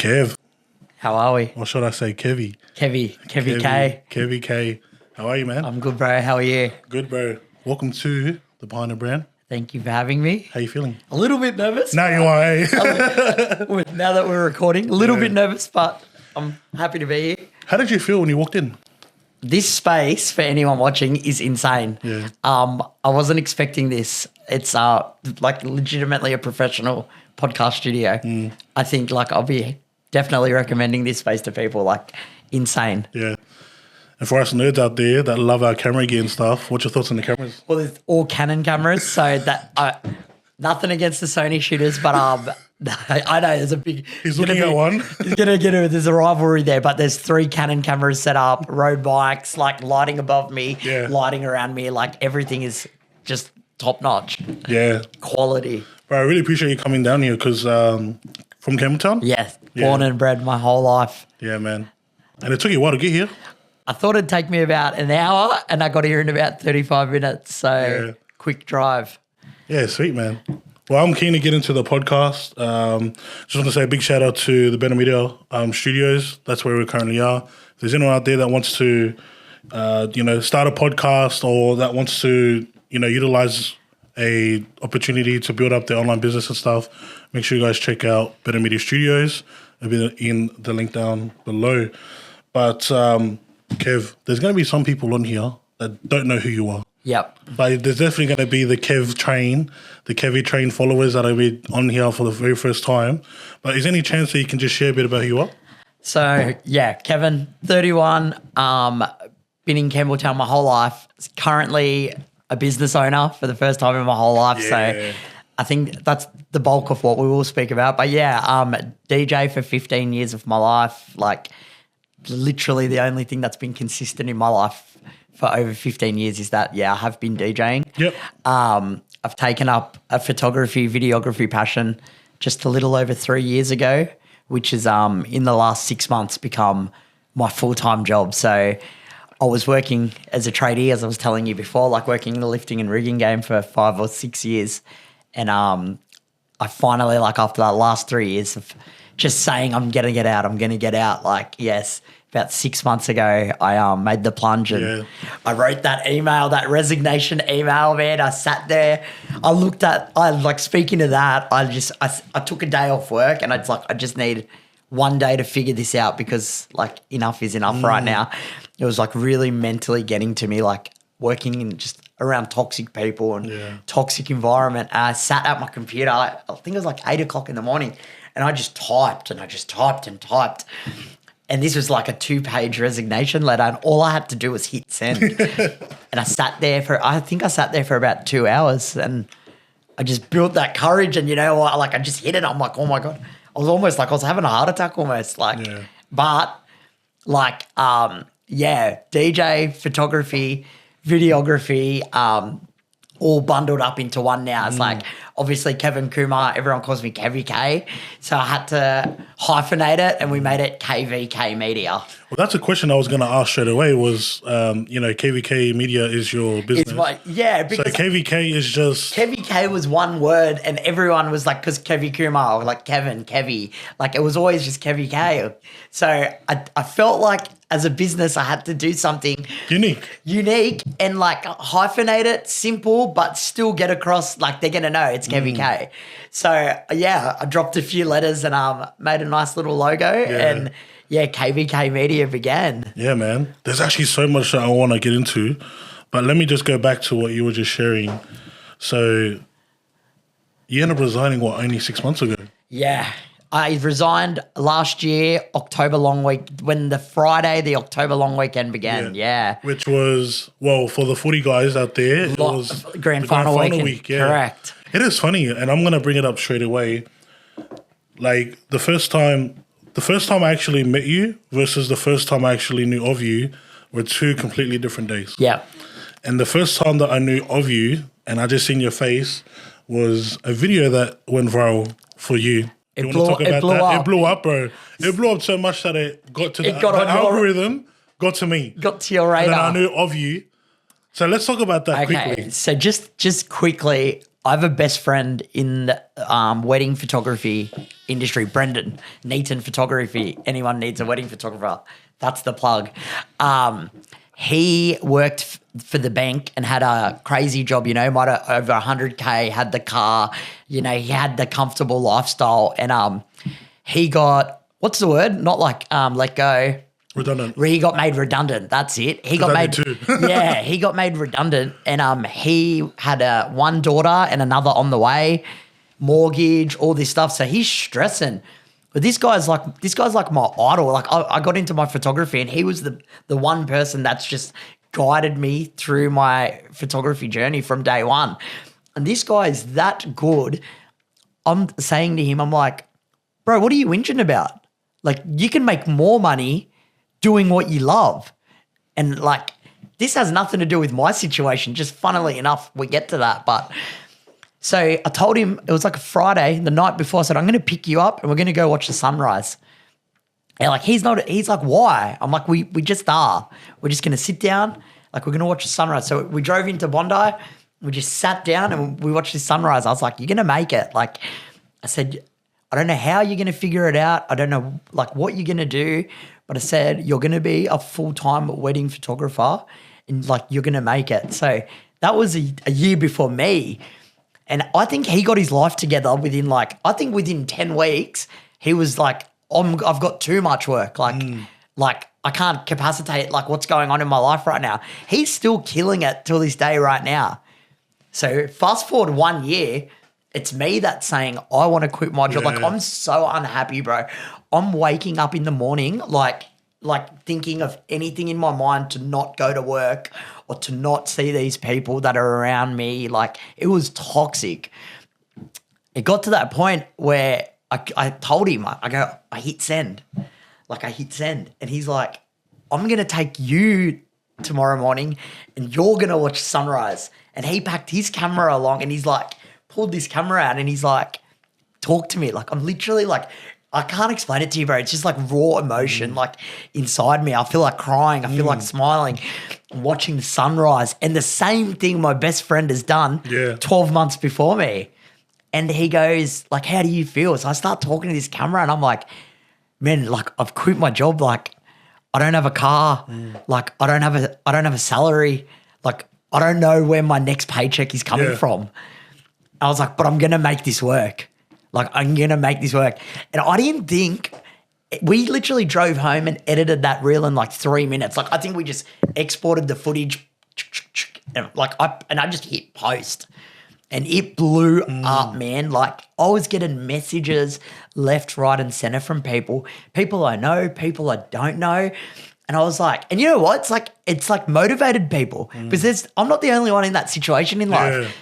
Kev. How are we? Or should I say Kevy? KVK. KVK. How are you, man? I'm good, bro. How are you? Good, bro. Welcome to the Behind the Brand. Thank you for having me. How you feeling? A little bit nervous. Now you are, eh? Now that we're recording, a little bit nervous, but I'm happy to be here. How did you feel when you walked in? This space, for anyone watching, is insane. Yeah. I wasn't expecting this. It's like legitimately a professional podcast studio. I think like I'll be definitely recommending this space to people. Like insane. Yeah. And for us nerds out there that love our camera gear and stuff, what's your thoughts on the cameras? Well, there's all Canon cameras, so that nothing against the Sony shooters, but I know there's a big. He's looking at one. He's gonna get it. There's a rivalry there, but there's 3 Canon cameras set up, road bikes, like lighting above me, lighting around me, like everything is just top notch. Yeah. Quality. Bro, I really appreciate you coming down here because from Campbelltown? Yes, born and bred my whole life. Yeah, man. And it took you a while to get here. I thought it'd take me about an hour, and I got here in about 35 minutes. So quick drive. Yeah, sweet, man. Well, I'm keen to get into the podcast. Just want to say a big shout out to the Better Media Studios. That's where we currently are. If there's anyone out there that wants to, start a podcast or that wants to, utilize a opportunity to build up their online business and stuff, make sure you guys check out Better Media Studios. It'll be in the link down below. But Kev, there's going to be some people on here that don't know who you are. Yep. But there's definitely going to be the Kev train, the Kevy train followers that will be on here for the very first time. But is there any chance that you can just share a bit about who you are? So, Kevin, 31, been in Campbelltown my whole life. Currently a business owner for the first time in my whole life. Yeah. So I think that's the bulk of what we will speak about. But DJ for 15 years of my life, like literally the only thing that's been consistent in my life for over 15 years is that, I have been DJing. Yep. I've taken up a photography, videography passion just a little over 3 years ago, which has in the last 6 months become my full-time job. So I was working as a tradie, as I was telling you before, like working in the lifting and rigging game for 5 or 6 years. And I finally, like after that last 3 years of just saying I'm going to get out, like, yes, about 6 months ago, I made the plunge and I wrote that email, that resignation email, man. I sat there, speaking of that, I took a day off work and I just need one day to figure this out because like enough is enough right now. It was like really mentally getting to me, like working in just around toxic people and toxic environment. And I sat at my computer, I think it was like 8 o'clock in the morning, and I just typed and I just typed and typed. And this was like a 2-page resignation letter, and all I had to do was hit send. And I sat there for about 2 hours, and I just built that courage. And you know what? Like I just hit it. I'm like, oh my God. I was almost like I was having a heart attack almost. But like, DJ, photography, videography, all bundled up into one now. It's like obviously Kevin Kumar, everyone calls me KVK. So I had to hyphenate it and we made it KVK Media. Well, that's a question I was going to ask straight away was, KVK Media is your business. Because so KVK is just... KVK was one word and everyone was like, because Kevy Kumar, like Kevin, Kevy, like it was always just KVK. So I felt like as a business, I had to do something unique and like hyphenate it, simple, but still get across, like they're going to know it's KVK. So I dropped a few letters and made a nice little logo and KVK Media began. Yeah, man. There's actually so much that I want to get into, but let me just go back to what you were just sharing. So you ended up resigning, only 6 months ago? Yeah. I resigned last year, October long week, when the October long weekend began, Which was, for the footy guys out there, it was grand final week. Correct. It is funny, and I'm going to bring it up straight away. Like, the first time I actually met you versus the first time I actually knew of you were 2 completely different days. Yeah. And the first time that I knew of you, and I just seen your face, was a video that went viral for you. It blew up. It blew up, bro. It blew up so much that it got to the algorithm, got to me. Got to your radar. And then I knew of you. So let's talk about that quickly. So just quickly, I have a best friend in wedding photography industry. Brendan, Neaton Photography. Anyone needs a wedding photographer, that's the plug. He worked for the bank and had a crazy job, might have over 100K, had the car, he had the comfortable lifestyle. And he got, what's the word? Not like let go. Redundant. He got made redundant. That's it. He got made. Yeah, he got made redundant, and he had one daughter and another on the way, mortgage, all this stuff. So he's stressing. But this guy's like my idol. Like I got into my photography, and he was the one person that's just guided me through my photography journey from day one. And this guy is that good. I'm saying to him, I'm like, bro, what are you whinging about? Like, you can make more money doing what you love. And like, this has nothing to do with my situation. Just funnily enough, we get to that. But so I told him, it was like a Friday, the night before, I said, I'm going to pick you up and we're going to go watch the sunrise. And like, he's like, why? I'm like, we just are. We're just going to sit down. Like, we're going to watch the sunrise. So we drove into Bondi. We just sat down and we watched the sunrise. I was like, you're going to make it. Like, I said, I don't know how you're going to figure it out. I don't know like what you're going to do. But I said, you're going to be a full-time wedding photographer and like you're going to make it. So that was a year before me. And I think he got his life together within 10 weeks, he was like, I've got too much work. Like I can't capacitate like what's going on in my life right now. He's still killing it till this day right now. So fast forward 1 year, it's me that's saying, I want to quit my job. Yeah. Like, I'm so unhappy, bro. I'm waking up in the morning, like thinking of anything in my mind to not go to work or to not see these people that are around me. Like, it was toxic. It got to that point where I told him, I hit send. Like, I hit send. And he's like, I'm going to take you tomorrow morning and you're going to watch sunrise. And he packed his camera along and he's like, pulled this camera out and he's like, talk to me. Like, I'm literally like, I can't explain it to you, bro. It's just like raw emotion, like inside me. I feel like crying. I feel like smiling, watching the sunrise. And the same thing my best friend has done 12 months before me. And he goes, like, how do you feel? So I start talking to this camera and I'm like, man, like, I've quit my job. Like, I don't have a car. Like, I don't have a salary. Like, I don't know where my next paycheck is coming from. I was like, but I'm going to make this work. Like, I'm going to make this work. And I didn't think, we literally drove home and edited that reel in like 3 minutes. Like, I think we just exported the footage and I just hit post and it blew up, man. Like, I was getting messages left, right and center from people I know, people I don't know. And I was like, and you know what? It's like motivated people because I'm not the only one in that situation in life.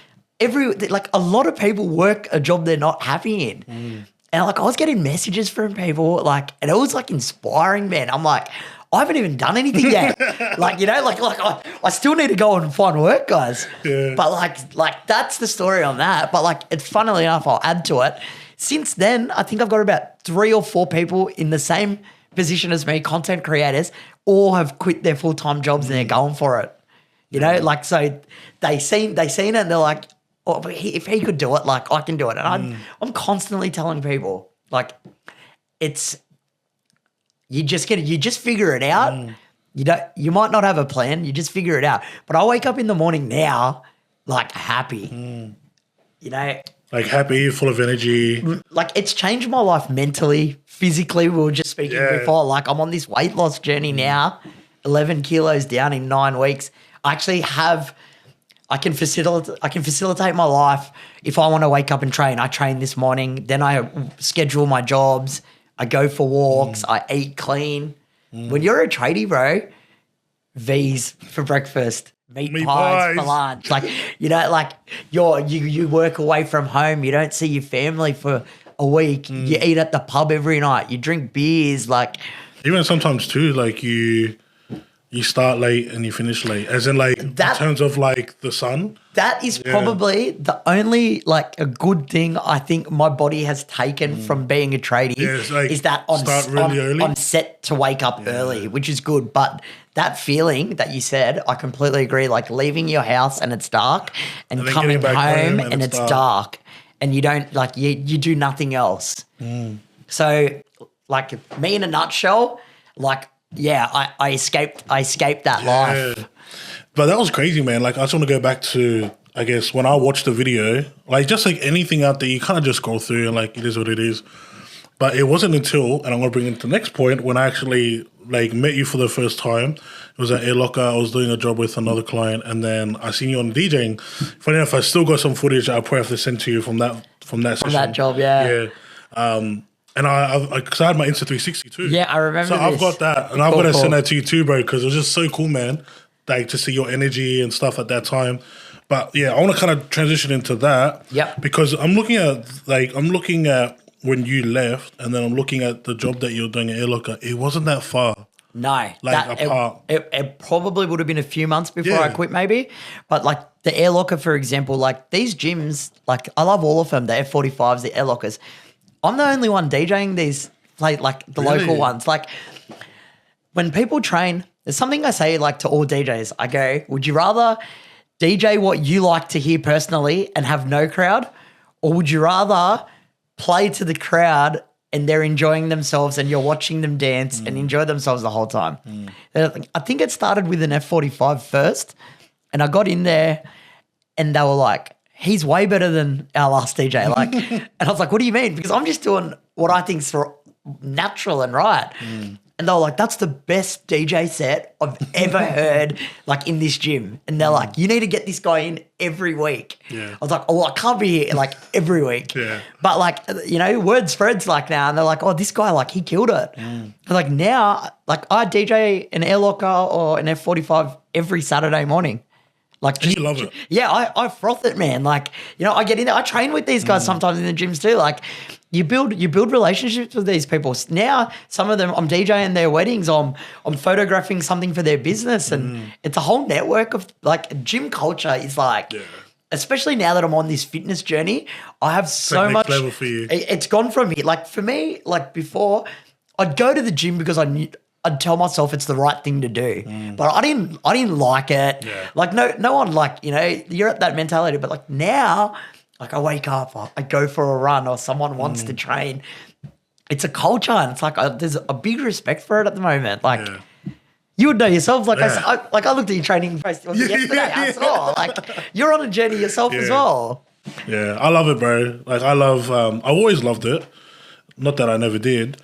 A lot of people work a job they're not happy in. And like, I was getting messages from people like, and it was like inspiring, man. I'm like, I haven't even done anything yet. I still need to go and find work, guys. Yeah. But like that's the story on that. But like, it's funnily enough, I'll add to it. Since then, I think I've got about 3 or 4 people in the same position as me, content creators, all have quit their full-time jobs and they're going for it. Like, so they seen it and they're like, oh, if he could do it, like, I can do it. And I'm constantly telling people, like, you just figure it out. You might not have a plan, you just figure it out. But I wake up in the morning now, like, happy, Like, happy, full of energy. Like, it's changed my life mentally, physically. We were just speaking before. Like, I'm on this weight loss journey now, 11 kilos down in 9 weeks. I actually I can facilitate my life. If I want to wake up and train, I train this morning. Then I schedule my jobs. I go for walks. I eat clean. When you're a tradie, bro, V's for breakfast, meat pies for lunch. Like, like you work away from home. You don't see your family for a week. You eat at the pub every night. You drink beers. Like, even sometimes too, like you start late and you finish late, as in like in terms of like the sun. That is probably the only like a good thing I think my body has taken from being a tradie is that I'm set to wake up early, which is good. But that feeling that you said, I completely agree. Like leaving your house and it's dark and coming home and it's dark. and you don't like you do nothing else. So like me in a nutshell, like I escaped that life. But that was crazy, man. Like I just want to go back to, I guess, when I watched the video, like just like anything out there, you kind of just go through and like it is what it is. But it wasn't until, and I'm going to bring it to the next point, when I actually like met you for the first time. It was at Air Locker. I was doing a job with another client, and then I seen you on DJing. Funny enough, I still got some footage I'll probably have to send to you from that session. From that job, yeah. And because I had my Insta 360 too. Yeah, I remember. So I've got that, and I've got to send that to you too, bro, because it was just so cool, man. Like to see your energy and stuff at that time. But yeah, I want to kind of transition into that. Yep. Because I'm looking at when you left, and then I'm looking at the job that you're doing at Air Locker. It wasn't that far. No, apart. It probably would have been a few months before I quit, maybe. But like the Air Locker, for example, like these gyms, like I love all of them. The F45s, the Air Lockers. I'm the only one DJing these, like the local ones. Like when people train, there's something I say like to all DJs. I go, would you rather DJ what you like to hear personally and have no crowd, or would you rather play to the crowd and they're enjoying themselves and you're watching them dance and enjoy themselves the whole time? I think it started with an F45 first, and I got in there and they were like, he's way better than our last DJ. Like, and I was like, what do you mean? Because I'm just doing what I think's natural and right. And they were like, that's the best DJ set I've ever heard, like in this gym. And they're like, you need to get this guy in every week. Yeah. I was like, oh, I can't be here like every week. But like, you know, word spreads like now, and they're like, oh, this guy, like he killed it. And like now, like I DJ an Air Locker or an F45 every Saturday morning. Like, you love it. Yeah, I froth it, man. Like, you know, I get in there. I train with these guys sometimes in the gyms too. Like, you build relationships with these people. Now, some of them, I'm DJing their weddings. I'm photographing something for their business, and it's a whole network of like gym culture. Is like, especially now that I'm on this fitness journey, I have so much. Level for you. It's gone from here. Like for me, like before, I'd go to the gym because I'd tell myself it's the right thing to do, but I didn't like it. Like no one, like, you know, you're at that mentality, but like now, like I wake up, I go for a run, or someone wants to train. It's a culture, and it's like there's a big respect for it at the moment. Like you would know yourself. Like I looked at your training post yesterday. I saw like you're on a journey yourself as well. Yeah, I love it, bro. Like I always loved it. Not that I never did.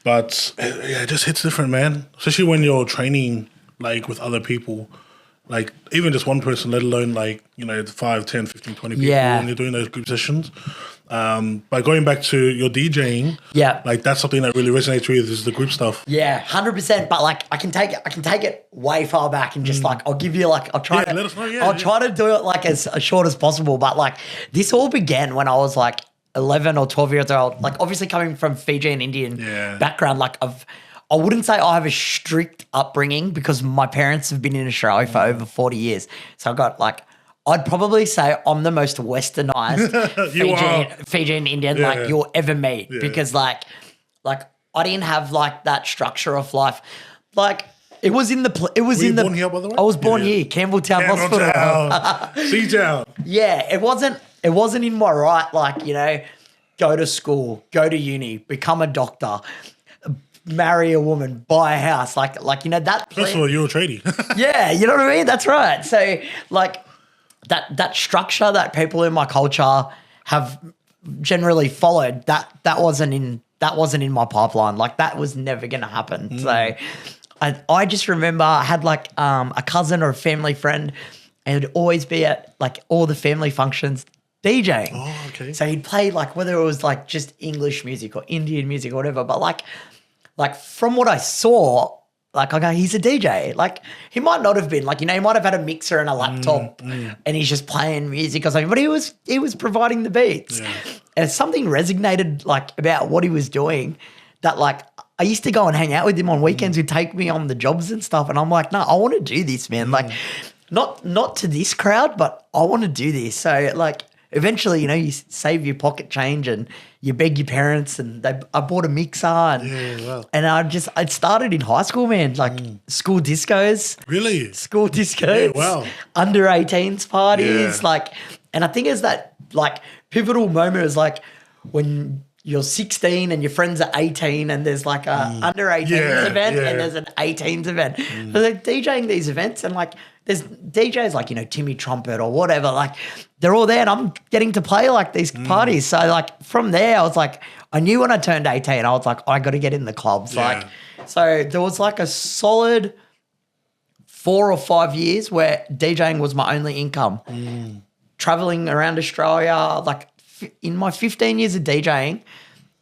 But yeah, it just hits different, man. Especially when you're training like with other people, like even just one person, let alone like, you know, 5, 10, 15, 20 people when you're doing those group sessions. But going back to your DJing, like that's something that really resonates with is the group stuff. Yeah, 100%. But like I can take it way far back, and just like I'll give you like I'll try to do it like as short as possible. But like this all began when I was like 11 or 12 years old, like obviously coming from Fiji and Indian background, like I wouldn't say I have a strict upbringing because my parents have been in Australia for over 40 years. So I got like, I'd probably say I'm the most westernized Fijian Indian like you'll ever meet because like I didn't have like that structure of life. Like it was in the, Were you born here, by the way? I was born here, Campbelltown Hospital. Sea-Town. Yeah, it wasn't in my right, like, you know, go to school, go to uni, become a doctor, marry a woman, buy a house, like you know that. First of all, you're a tradie. Yeah, you know what I mean. That's right. So like that structure that people in my culture have generally followed, that wasn't in my pipeline. Like that was never going to happen. So I just remember I had like a cousin or a family friend, and it'd always be at like all the family functions DJing. Oh, okay. So he'd play like whether it was like just English music or Indian music or whatever, but like from what I saw, like I go, he's a DJ. Like he might not have been, like, you know, he might have had a mixer and a laptop and he's just playing music or something, but he was providing the beats. Yeah. And something resonated like about what he was doing that like I used to go and hang out with him on weekends. He'd take me on the jobs and stuff, and I'm like, no, I want to do this, man. Like not to this crowd, but I want to do this. So like eventually, you know, you save your pocket change and you beg your parents, and I bought a mixer and it started in high school, man, like school discos. Really? School discos. Yeah, wow. Under 18s parties. Like, and I think it's that like pivotal moment is like when you're 16 and your friends are 18 and there's like a under 18s event and there's an 18s event. So they're DJing these events and like there's DJs like, you know, Timmy Trumpet or whatever, like they're all there and I'm getting to play like these parties. So like from there I was like, I knew when I turned 18, I was like, I got to get in the clubs. Like, so there was like a solid 4 or 5 years where DJing was my only income. Traveling around Australia, like in my 15 years of DJing,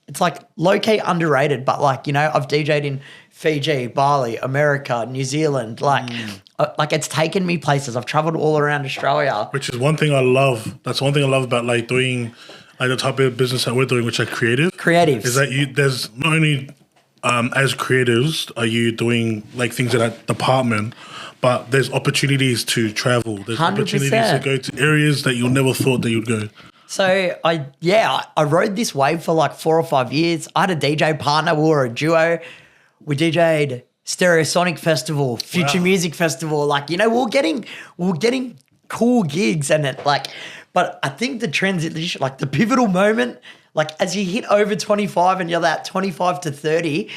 it's like low-key underrated, but like, you know, I've DJed in Fiji, Bali, America, New Zealand, like it's taken me places. I've traveled all around Australia. Which is one thing I love. That's one thing I love about like doing like the type of business that we're doing, which are creative. Creatives. Is that there's not only as creatives are you doing like things in that department, but there's opportunities to travel. There's 100%. opportunities to go to areas that you never thought that you'd go. So I rode this wave for like 4 or 5 years. I had a DJ partner. We were a duo. We DJ'd Stereosonic Festival, Future Music Festival. Like, you know, we were getting cool gigs and it like, but I think the transition, like the pivotal moment, like as you hit over 25 and you're that 25 to 30,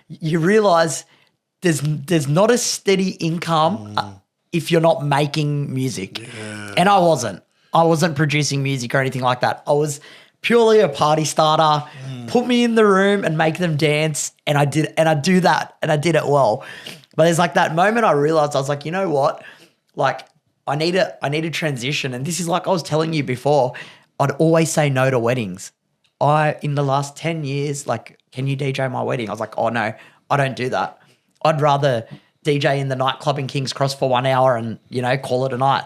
you realize there's not a steady income if you're not making music. Yeah. And I wasn't producing music or anything like that. I was purely a party starter. Put me in the room and make them dance, and I did that, and I did it well. But there's like that moment I realized I was like, you know what? Like I need a transition, and this is like I was telling you before. I'd always say no to weddings. In the last 10 years, like, can you DJ my wedding? I was like, oh no, I don't do that. I'd rather DJ in the nightclub in King's Cross for 1 hour and, you know, call it a night.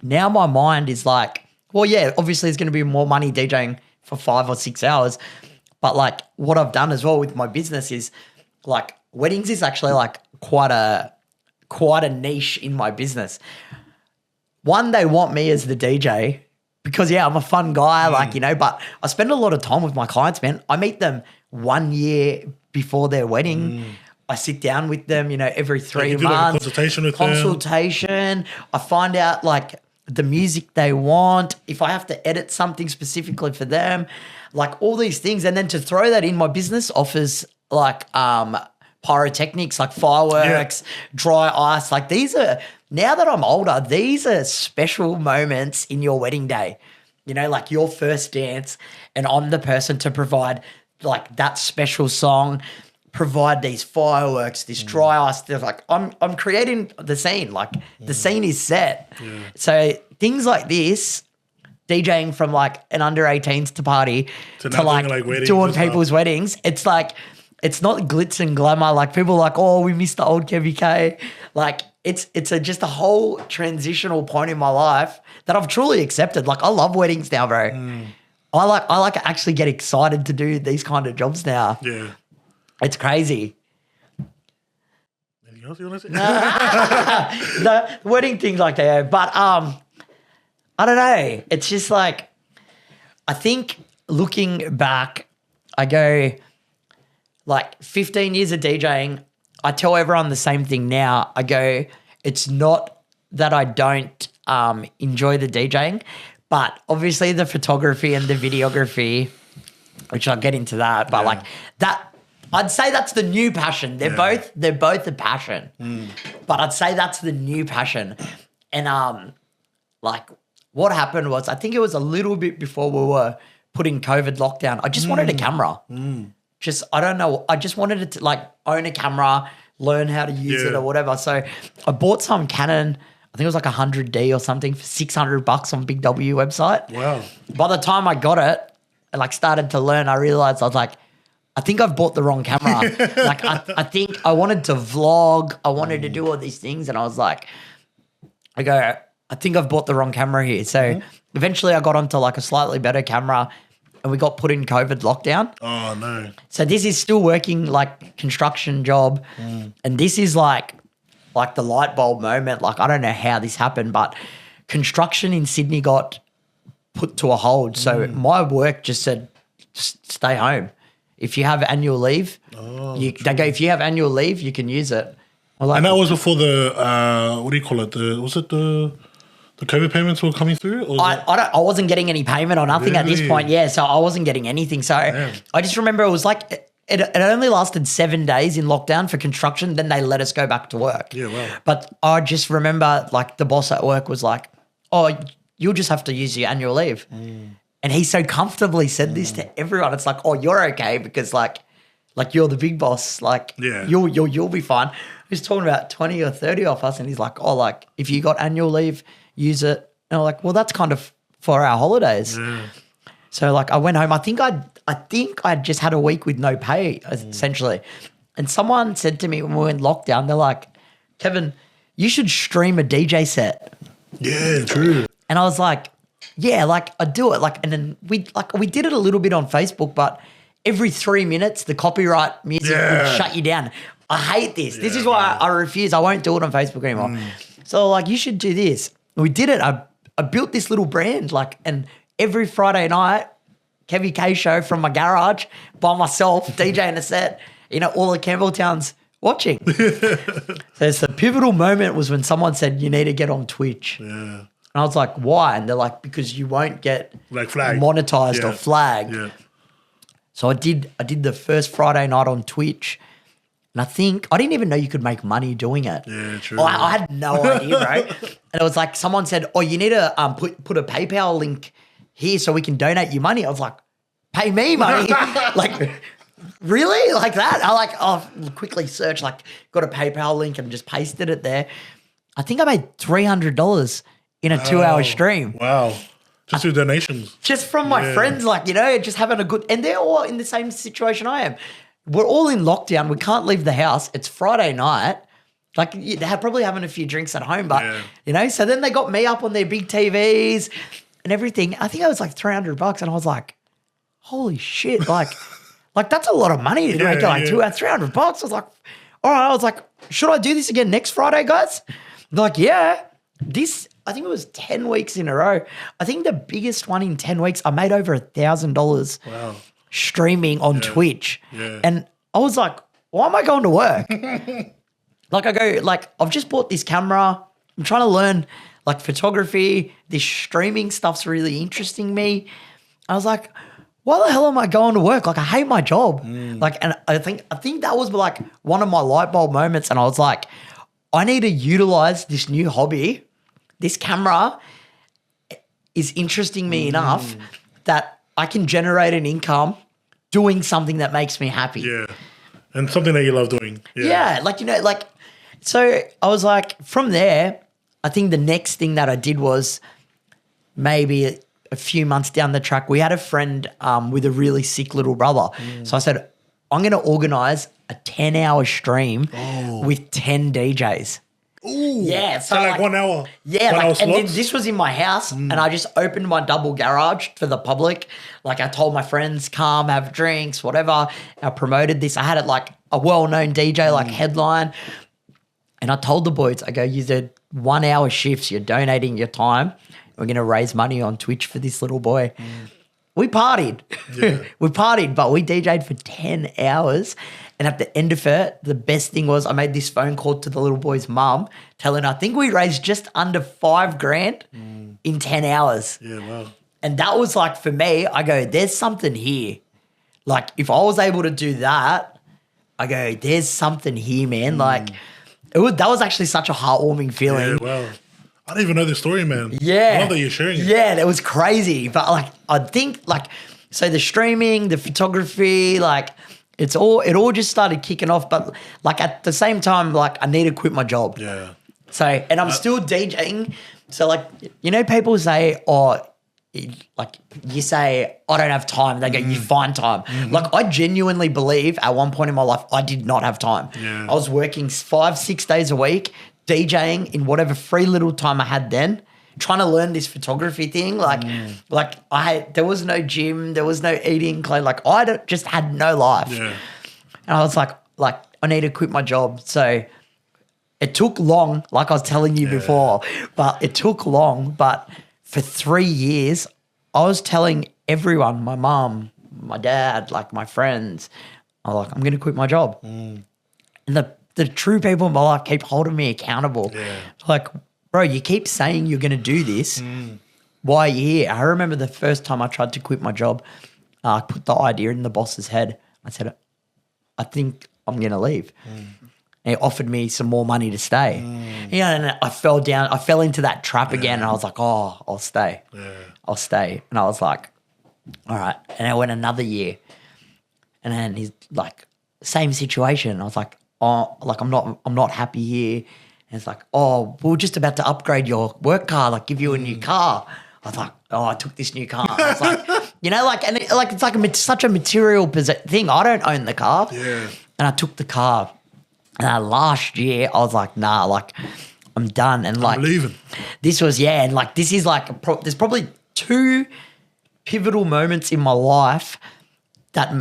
Now my mind is like, well, yeah, obviously there's going to be more money DJing for 5 or 6 hours. But like what I've done as well with my business is like weddings is actually like quite a niche in my business. One, they want me as the DJ because, yeah, I'm a fun guy, like, you know, but I spend a lot of time with my clients, man. I meet them 1 year before their wedding. I sit down with them, you know, every 3 months. Like a consultation with them. I find out like the music they want, if I have to edit something specifically for them, like all these things. And then to throw that in, my business offers like pyrotechnics, like fireworks, dry ice. Like these are, now that I'm older, these are special moments in your wedding day. You know, like your first dance, and I'm the person to provide like that special song, provide these fireworks, this dry ice. They're like, I'm creating the scene. Like the scene is set. Yeah. So things like this, DJing from like an under 18s to party to like doing people's weddings, it's like, it's not glitz and glamour. Like people are like, oh, we missed the old KVK. Like it's just a whole transitional point in my life that I've truly accepted. Like I love weddings now, bro. I like actually get excited to do these kind of jobs now. Yeah. It's crazy. Anything else you want to say? The wedding things like that. But I don't know. It's just like, I think looking back, I go like 15 years of DJing, I tell everyone the same thing now. I go, it's not that I don't enjoy the DJing, but obviously the photography and the videography, which I'll get into that, but like that, I'd say that's the new passion. They're both a passion, but I'd say that's the new passion. And like what happened was, I think it was a little bit before we were putting COVID lockdown. I just wanted a camera. I don't know. I just wanted to like own a camera, learn how to use it or whatever. So I bought some Canon, I think it was like 100D or something for $600 on Big W website. Wow. By the time I got it and like started to learn, I realized I was like, I think I've bought the wrong camera. Like I think I wanted to vlog. I wanted to do all these things. And I was like, I think I've bought the wrong camera here. So eventually I got onto like a slightly better camera and we got put in COVID lockdown. Oh, no. So this is still working like construction job. And this is like the light bulb moment. Like I don't know how this happened, but construction in Sydney got put to a hold. So my work just said, stay home. If you have annual leave, they go, if you have annual leave, you can use it. Like, and that was before the, what do you call it? Was it the the COVID payments were coming through? Or I wasn't getting any payment or nothing at this Really? point. Yeah, so I wasn't getting anything. So I just remember it was like it only lasted 7 days in lockdown for construction. Then they let us go back to work. Yeah, wow. But I just remember like the boss at work was like, "Oh, you'll just have to use your annual leave," and he so comfortably said this to everyone. It's like, "Oh, you're okay because like you're the big boss. Like you'll be fine." He's talking about 20 or 30 of us, and he's like, "Oh, like if you got annual leave, use it." And I'm like, "Well, that's kind of for our holidays." Yeah. So like I went home. I think I'd just had a week with no pay essentially. And someone said to me when we were in lockdown, they're like, "Kevin, you should stream a DJ set." Yeah, true. And I was like, "Yeah, like I do it." Like, and then we did it a little bit on Facebook, but every 3 minutes the copyright music would shut you down. I hate this. This is why I refuse. I won't do it on Facebook anymore. So like, you should do this. We did it. I built this little brand, like, and every Friday night, KVK show from my garage by myself, DJing a set, all the Campbelltowns watching. So it's the pivotal moment was when someone said, "You need to get on Twitch." Yeah. And I was like, "Why?" And they're like, "Because you won't get Like flagged. monetized or flagged." Yeah. So I did the first Friday night on Twitch. And I think, I didn't even know you could make money doing it. Yeah, true. I had no idea, bro. And it was like, someone said, "Oh, you need to put a PayPal link here so we can donate you money." I was like, "Pay me money?" Like, really? Like that? Quickly search, like, got a PayPal link and just pasted it there. I think I made $300 in a 2-hour stream. Wow. Just through donations. Just from my friends, like, just having a good, and they're all in the same situation I am. We're all in lockdown. We can't leave the house. It's Friday night. Like, they're probably having a few drinks at home, but, so then they got me up on their big TVs and everything. I think it was like $300 and I was like, holy shit. Like that's a lot of money to make like $300. I was like, all right. I was like, should I do this again next Friday, guys? They're like, yeah. I think it was 10 weeks in a row. I think the biggest one in 10 weeks, I made over $1,000 streaming on Twitch. Yeah. And I was like, why am I going to work? I've just bought this camera. I'm trying to learn like photography. This streaming stuff's really interesting me. I was like, why the hell am I going to work? Like, I hate my job. Like, and I think that was like one of my light bulb moments. And I was like, I need to utilize this new hobby. This camera is interesting me enough that I can generate an income doing something that makes me happy. Yeah. And something that you love doing. Yeah. So I was like, from there, I think the next thing that I did was maybe a few months down the track, we had a friend with a really sick little brother. So I said, I'm going to organize a 10-hour stream with 10 DJs. Ooh. Yeah. So like 1 hour. Yeah. 1 hour and then slots? this was in my house and I just opened my double garage for the public. Like, I told my friends, come, have drinks, whatever. I promoted this. I had it like a well-known DJ, like headline. And I told the boys, I go, you did 1 hour shifts. You're donating your time. We're going to raise money on Twitch for this little boy. We partied. Yeah. We partied, but we DJ'd for 10 hours. And at the end of it, the best thing was I made this phone call to the little boy's mum telling her, I think we raised just under $5,000 in 10 hours. Yeah, wow. And that was like, for me, I go, there's something here. Like, if I was able to do that, I go, there's something here, man. Like, that was actually such a heartwarming feeling. Yeah, wow. I didn't even know this story, man. Yeah. I love that you're sharing it. Yeah, that was crazy. But like, I think like, so the streaming, the photography, like it all just started kicking off. But like at the same time, like I need to quit my job. Yeah. So, and I'm still DJing. So like, people say, like you say, I don't have time. They go, you find time. Like I genuinely believe at one point in my life, I did not have time. Yeah. I was working 5-6 days a week, DJing in whatever free little time I had then, trying to learn this photography thing. There was no gym, there was no eating, like I just had no life. Yeah. And I was like I need to quit my job. So it took long, like I was telling you before, but it took long. But for 3 years, I was telling everyone, my mum, my dad, like my friends, I'm going to quit my job. And the true people in my life keep holding me accountable. Yeah. Like, bro, you keep saying you're going to do this. Why are you here? I remember the first time I tried to quit my job, I put the idea in the boss's head. I said, I think I'm going to leave. And he offered me some more money to stay. You know, and I fell into that trap again, and I was like, oh, I'll stay. I'll stay. And I was like, all right. And I went another year. And then he's like, same situation. I was like, oh, like I'm not happy here. And it's like, oh, we're just about to upgrade your work car, like give you a new car. I was like, oh, I took this new car. I was like, you know, like, and it's like such a material thing. I don't own the car. Yeah. And I took the car. And last year, I was like, nah, like, I'm done. And like, I'm leaving. This was, and like, this is like, there's probably 2 pivotal moments in my life that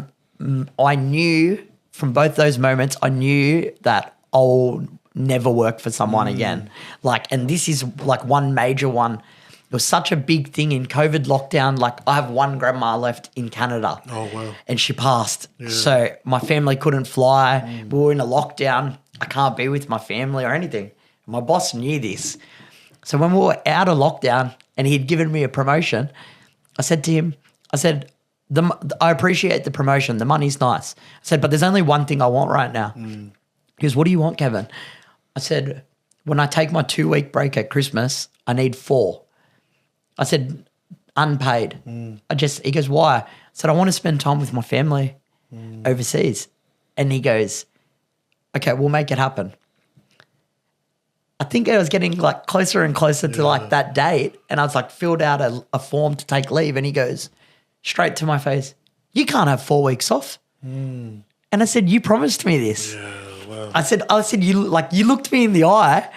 I knew from both those moments, I knew that I'll never work for someone again. Like, and this is like one major one. It was such a big thing in COVID lockdown. Like, I have one grandma left in Canada. Oh, wow. And she passed. Yeah. So my family couldn't fly. We were in a lockdown. I can't be with my family or anything. My boss knew this. So when we were out of lockdown and he'd given me a promotion, I said to him, I said, I appreciate the promotion. The money's nice. I said, but there's only one thing I want right now. He goes, what do you want, Kevin? I said, when I take my 2-week break at Christmas, I need 4. I said, unpaid. He goes, why? I said, I want to spend time with my family overseas. And he goes, okay, we'll make it happen. I think I was getting like closer and closer to like that date. And I was like, filled out a form to take leave. And he goes straight to my face, you can't have 4 weeks off. And I said, you promised me this. Yeah, wow. I said, you looked me in the eye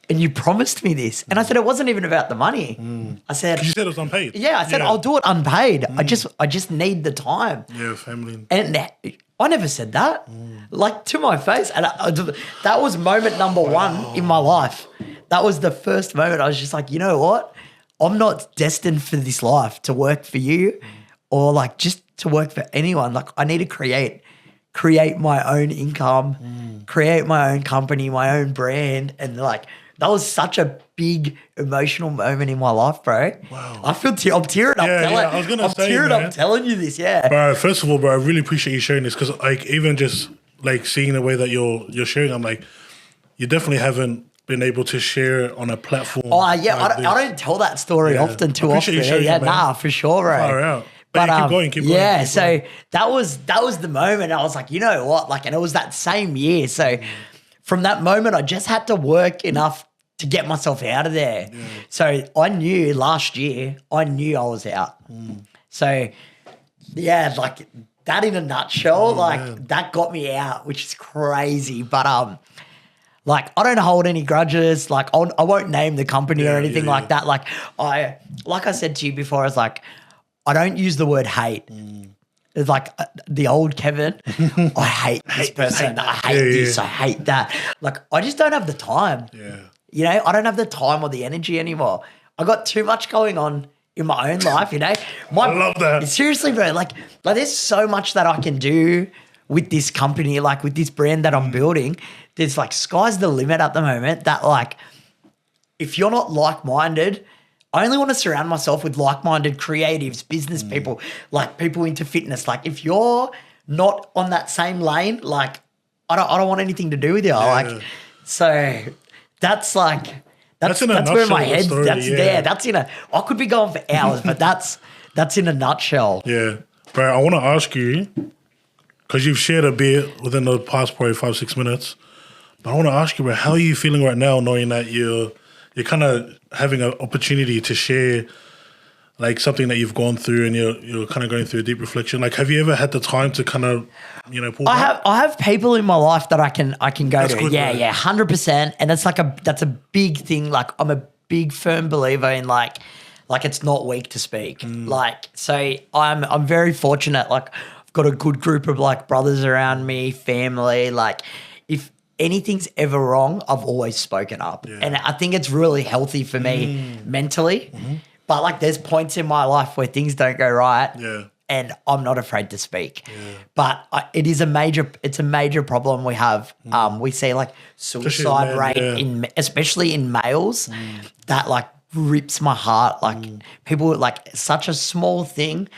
and you promised me this. And I said, it wasn't even about the money. I said, you said it was unpaid. Yeah, I said, I'll do it unpaid. I just need the time. Yeah, family. And I never said that, like to my face. And that was moment number 1 in my life. That was the first moment I was just like, you know what? I'm not destined for this life to work for you or like just to work for anyone. Like, I need to create my own income, create my own company, my own brand. And like, that was such a big emotional moment in my life, bro. Wow. I feel I'm tearing up. I was gonna say, tearing up telling you this, Bro, first of all, bro, I really appreciate you sharing this because, like, even just like seeing the way that you're sharing, I'm like, you definitely haven't been able to share on a platform. Oh yeah, like I don't tell that story often too often. Nah, for sure, bro. Far out. But keep going. Keep going. Going. that was the moment I was like, you know what? Like, and it was that same year. So from that moment, I just had to work enough to get myself out of there. Yeah. So I knew last year, I was out. So yeah, like that in a nutshell, that got me out, which is crazy. But like, I don't hold any grudges. Like, I won't name the company or anything like that. Like I said to you before, I was like, I don't use the word hate. It's like the old Kevin, I hate this person. I hate this. I hate that. Like, I just don't have the time. Yeah. You know, I don't have the time or the energy anymore. I got too much going on in my own life, you know. I love that. Seriously, bro, like there's so much that I can do with this company, like with this brand that I'm building. There's like, sky's the limit at the moment that, like, if you're not like-minded, I only want to surround myself with like-minded creatives, business people, like people into fitness. Like, if you're not on that same lane, like, I don't want anything to do with you. Like, so that's like, that's where my head's, story, there. That's I could be going for hours, but that's in a nutshell. Yeah. Bro, I want to ask you, because you've shared a bit within the past probably 5-6 minutes, but I want to ask you, bro, how are you feeling right now knowing that you're kind of having an opportunity to share like something that you've gone through and you're kind of going through a deep reflection? Like, have you ever had the time to kind of, pull back? I have people in my life that I can go That's to. Good, yeah, 100%. And that's that's a big thing. Like, I'm a big firm believer in like it's not weak to speak. Like, so I'm very fortunate. Like, I've got a good group of like brothers around me, family. Like, if anything's ever wrong, I've always spoken up. Yeah. And I think it's really healthy for me mentally. But like, there's points in my life where things don't go right. Yeah. and I'm not afraid to speak. But it's a major problem we have. We see like suicide rate especially in males that like rips my heart. Like people like such a small thing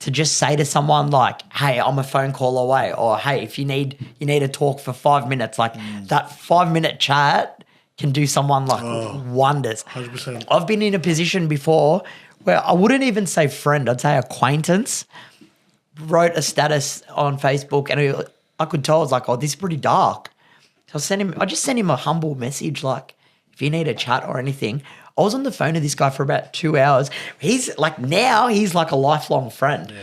to just say to someone like, hey, I'm a phone call away, or hey, if you need to talk for 5 minutes, like that 5-minute chat can do someone like wonders. 100%. I've been in a position before where I wouldn't even say friend, I'd say acquaintance, wrote a status on Facebook and I could tell I was like, oh, this is pretty dark. So I just sent him a humble message like, if you need a chat or anything. I was on the phone to this guy for about 2 hours. He's like a lifelong friend. Yeah.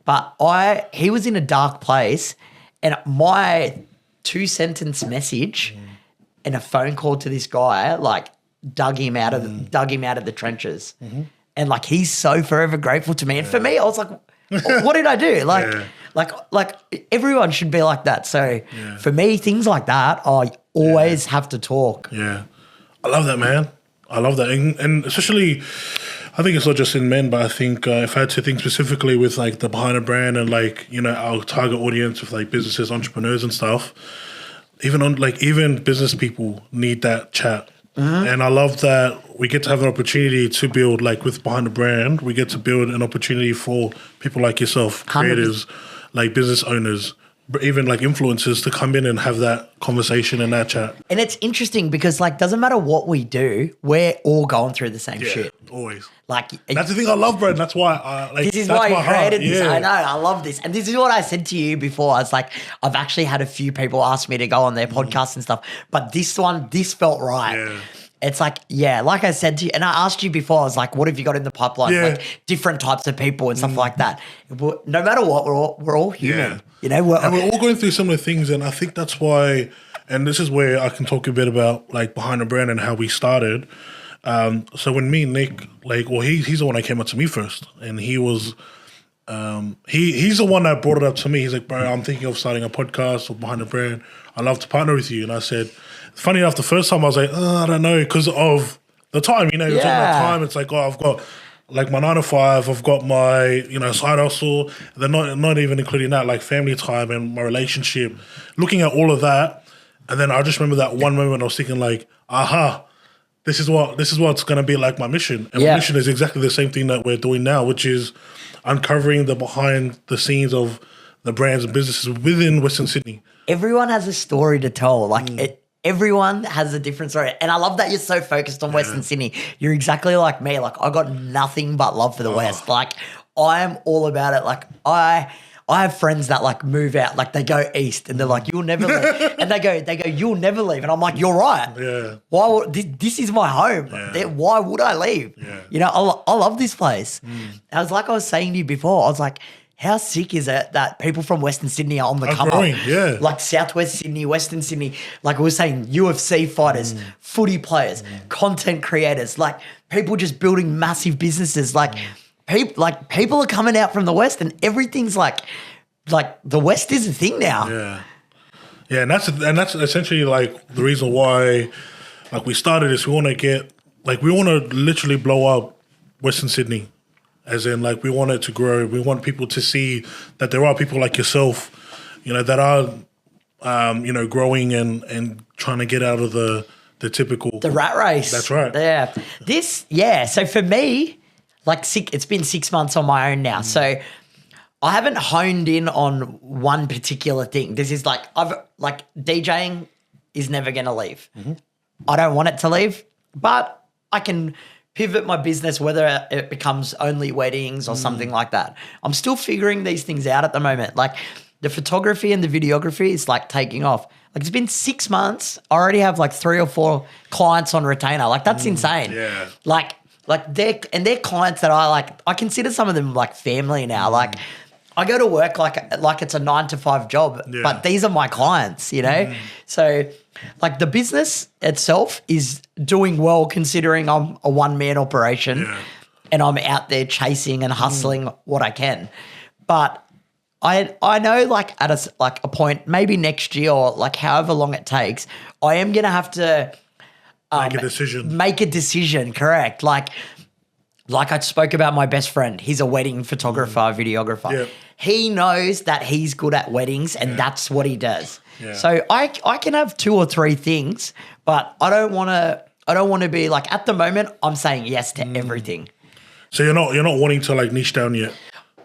But he was in a dark place and my 2-sentence message and a phone call to this guy like dug him out of the trenches. Mm-hmm. And like he's so forever grateful to me. And for me, I was like, what did I do? Like everyone should be like that. So for me, things like that, I always have to talk. Yeah. I love that, man. I love that. And especially, I think it's not just in men, but I think if I had to think specifically with like the behind a brand and like, you know, our target audience with like businesses, entrepreneurs and stuff, even business people need that chat. Mm-hmm. And I love that we get to have an opportunity to build, like with behind the brand, we get to build an opportunity for people like yourself, creators, like business owners, even like influencers to come in and have that conversation and that chat. And it's interesting because like doesn't matter what we do, we're all going through the same shit. Always. Like that's the thing I love, bro. That's why this is why you created this. I know, I love this. And this is what I said to you before. I was like, I've actually had a few people ask me to go on their podcasts and stuff, but this felt right. Yeah. It's like, like I said to you, and I asked you before, I was like, what have you got in the pipeline? Yeah. Like different types of people and stuff like that. No matter what, we're all human. Yeah. You know, and we're all going through similar things, and I think that's why. And this is where I can talk a bit about like behind the brand and how we started. So when me and Nick, he's the one that came up to me first, and he was, he's the one that brought it up to me. He's like, bro, I'm thinking of starting a podcast or behind the brand. I'd love to partner with you. And I said, funny enough, the first time I was like, I don't know, because of the time. You know, you're talking about time. It's like, I've got like my 9 to 5, I've got my, you know, side hustle. They're not even including that, like family time and my relationship. Looking at all of that, and then I just remember that one moment I was thinking like, this is what's going to be like my mission. And my mission is exactly the same thing that we're doing now, which is uncovering the behind the scenes of the brands and businesses within Western Sydney. Everyone has a story to tell. Like everyone has a different story. And I love that you're so focused on Western Sydney. You're exactly like me. Like I got nothing but love for the West. Like I am all about it. Like I have friends that like move out, like they go east and they're like, you'll never leave. And they go, you'll never leave. And I'm like, you're right. Yeah. Why would this is my home. Yeah. Why would I leave? Yeah. You know, I love this place. I was saying to you before, I was like, how sick is it that people from Western Sydney are on the come up? Yeah. Like Southwest Sydney, Western Sydney, like we were saying, UFC fighters, footy players, content creators, like people just building massive businesses. Like people are coming out from the West and everything's like the West is a thing now. Yeah. Yeah, and that's essentially like the reason why like we started this. We want to literally blow up Western Sydney. As in, like, we want it to grow. We want people to see that there are people like yourself, you know, that are, you know, growing and trying to get out of the typical... The rat race. That's right. Yeah. So for me, like, it's been 6 months on my own now. So I haven't honed in on one particular thing. This is like, DJing is never going to leave. Mm-hmm. I don't want it to leave, but I can pivot my business, whether it becomes only weddings or something like that. I'm still figuring these things out at the moment. Like the photography and the videography is like taking off. Like it's been 6 months. I already have like 3 or 4 clients on retainer. Like that's insane. Yeah. Like they're clients that I consider some of them like family now. Like I go to work like it's a 9 to 5 job, but these are my clients, you know? So like the business itself is doing well considering I'm a one-man operation and I'm out there chasing and hustling what I can. But I know like at a point, maybe next year or like however long it takes, I am going to have to make a decision, correct. Like like I spoke about my best friend, he's a wedding photographer, videographer. Yeah. He knows that he's good at weddings and that's what he does. Yeah. So I can have 2 or 3 things, but I don't want to be like, at the moment I'm saying yes to everything. So you're not wanting to like niche down yet.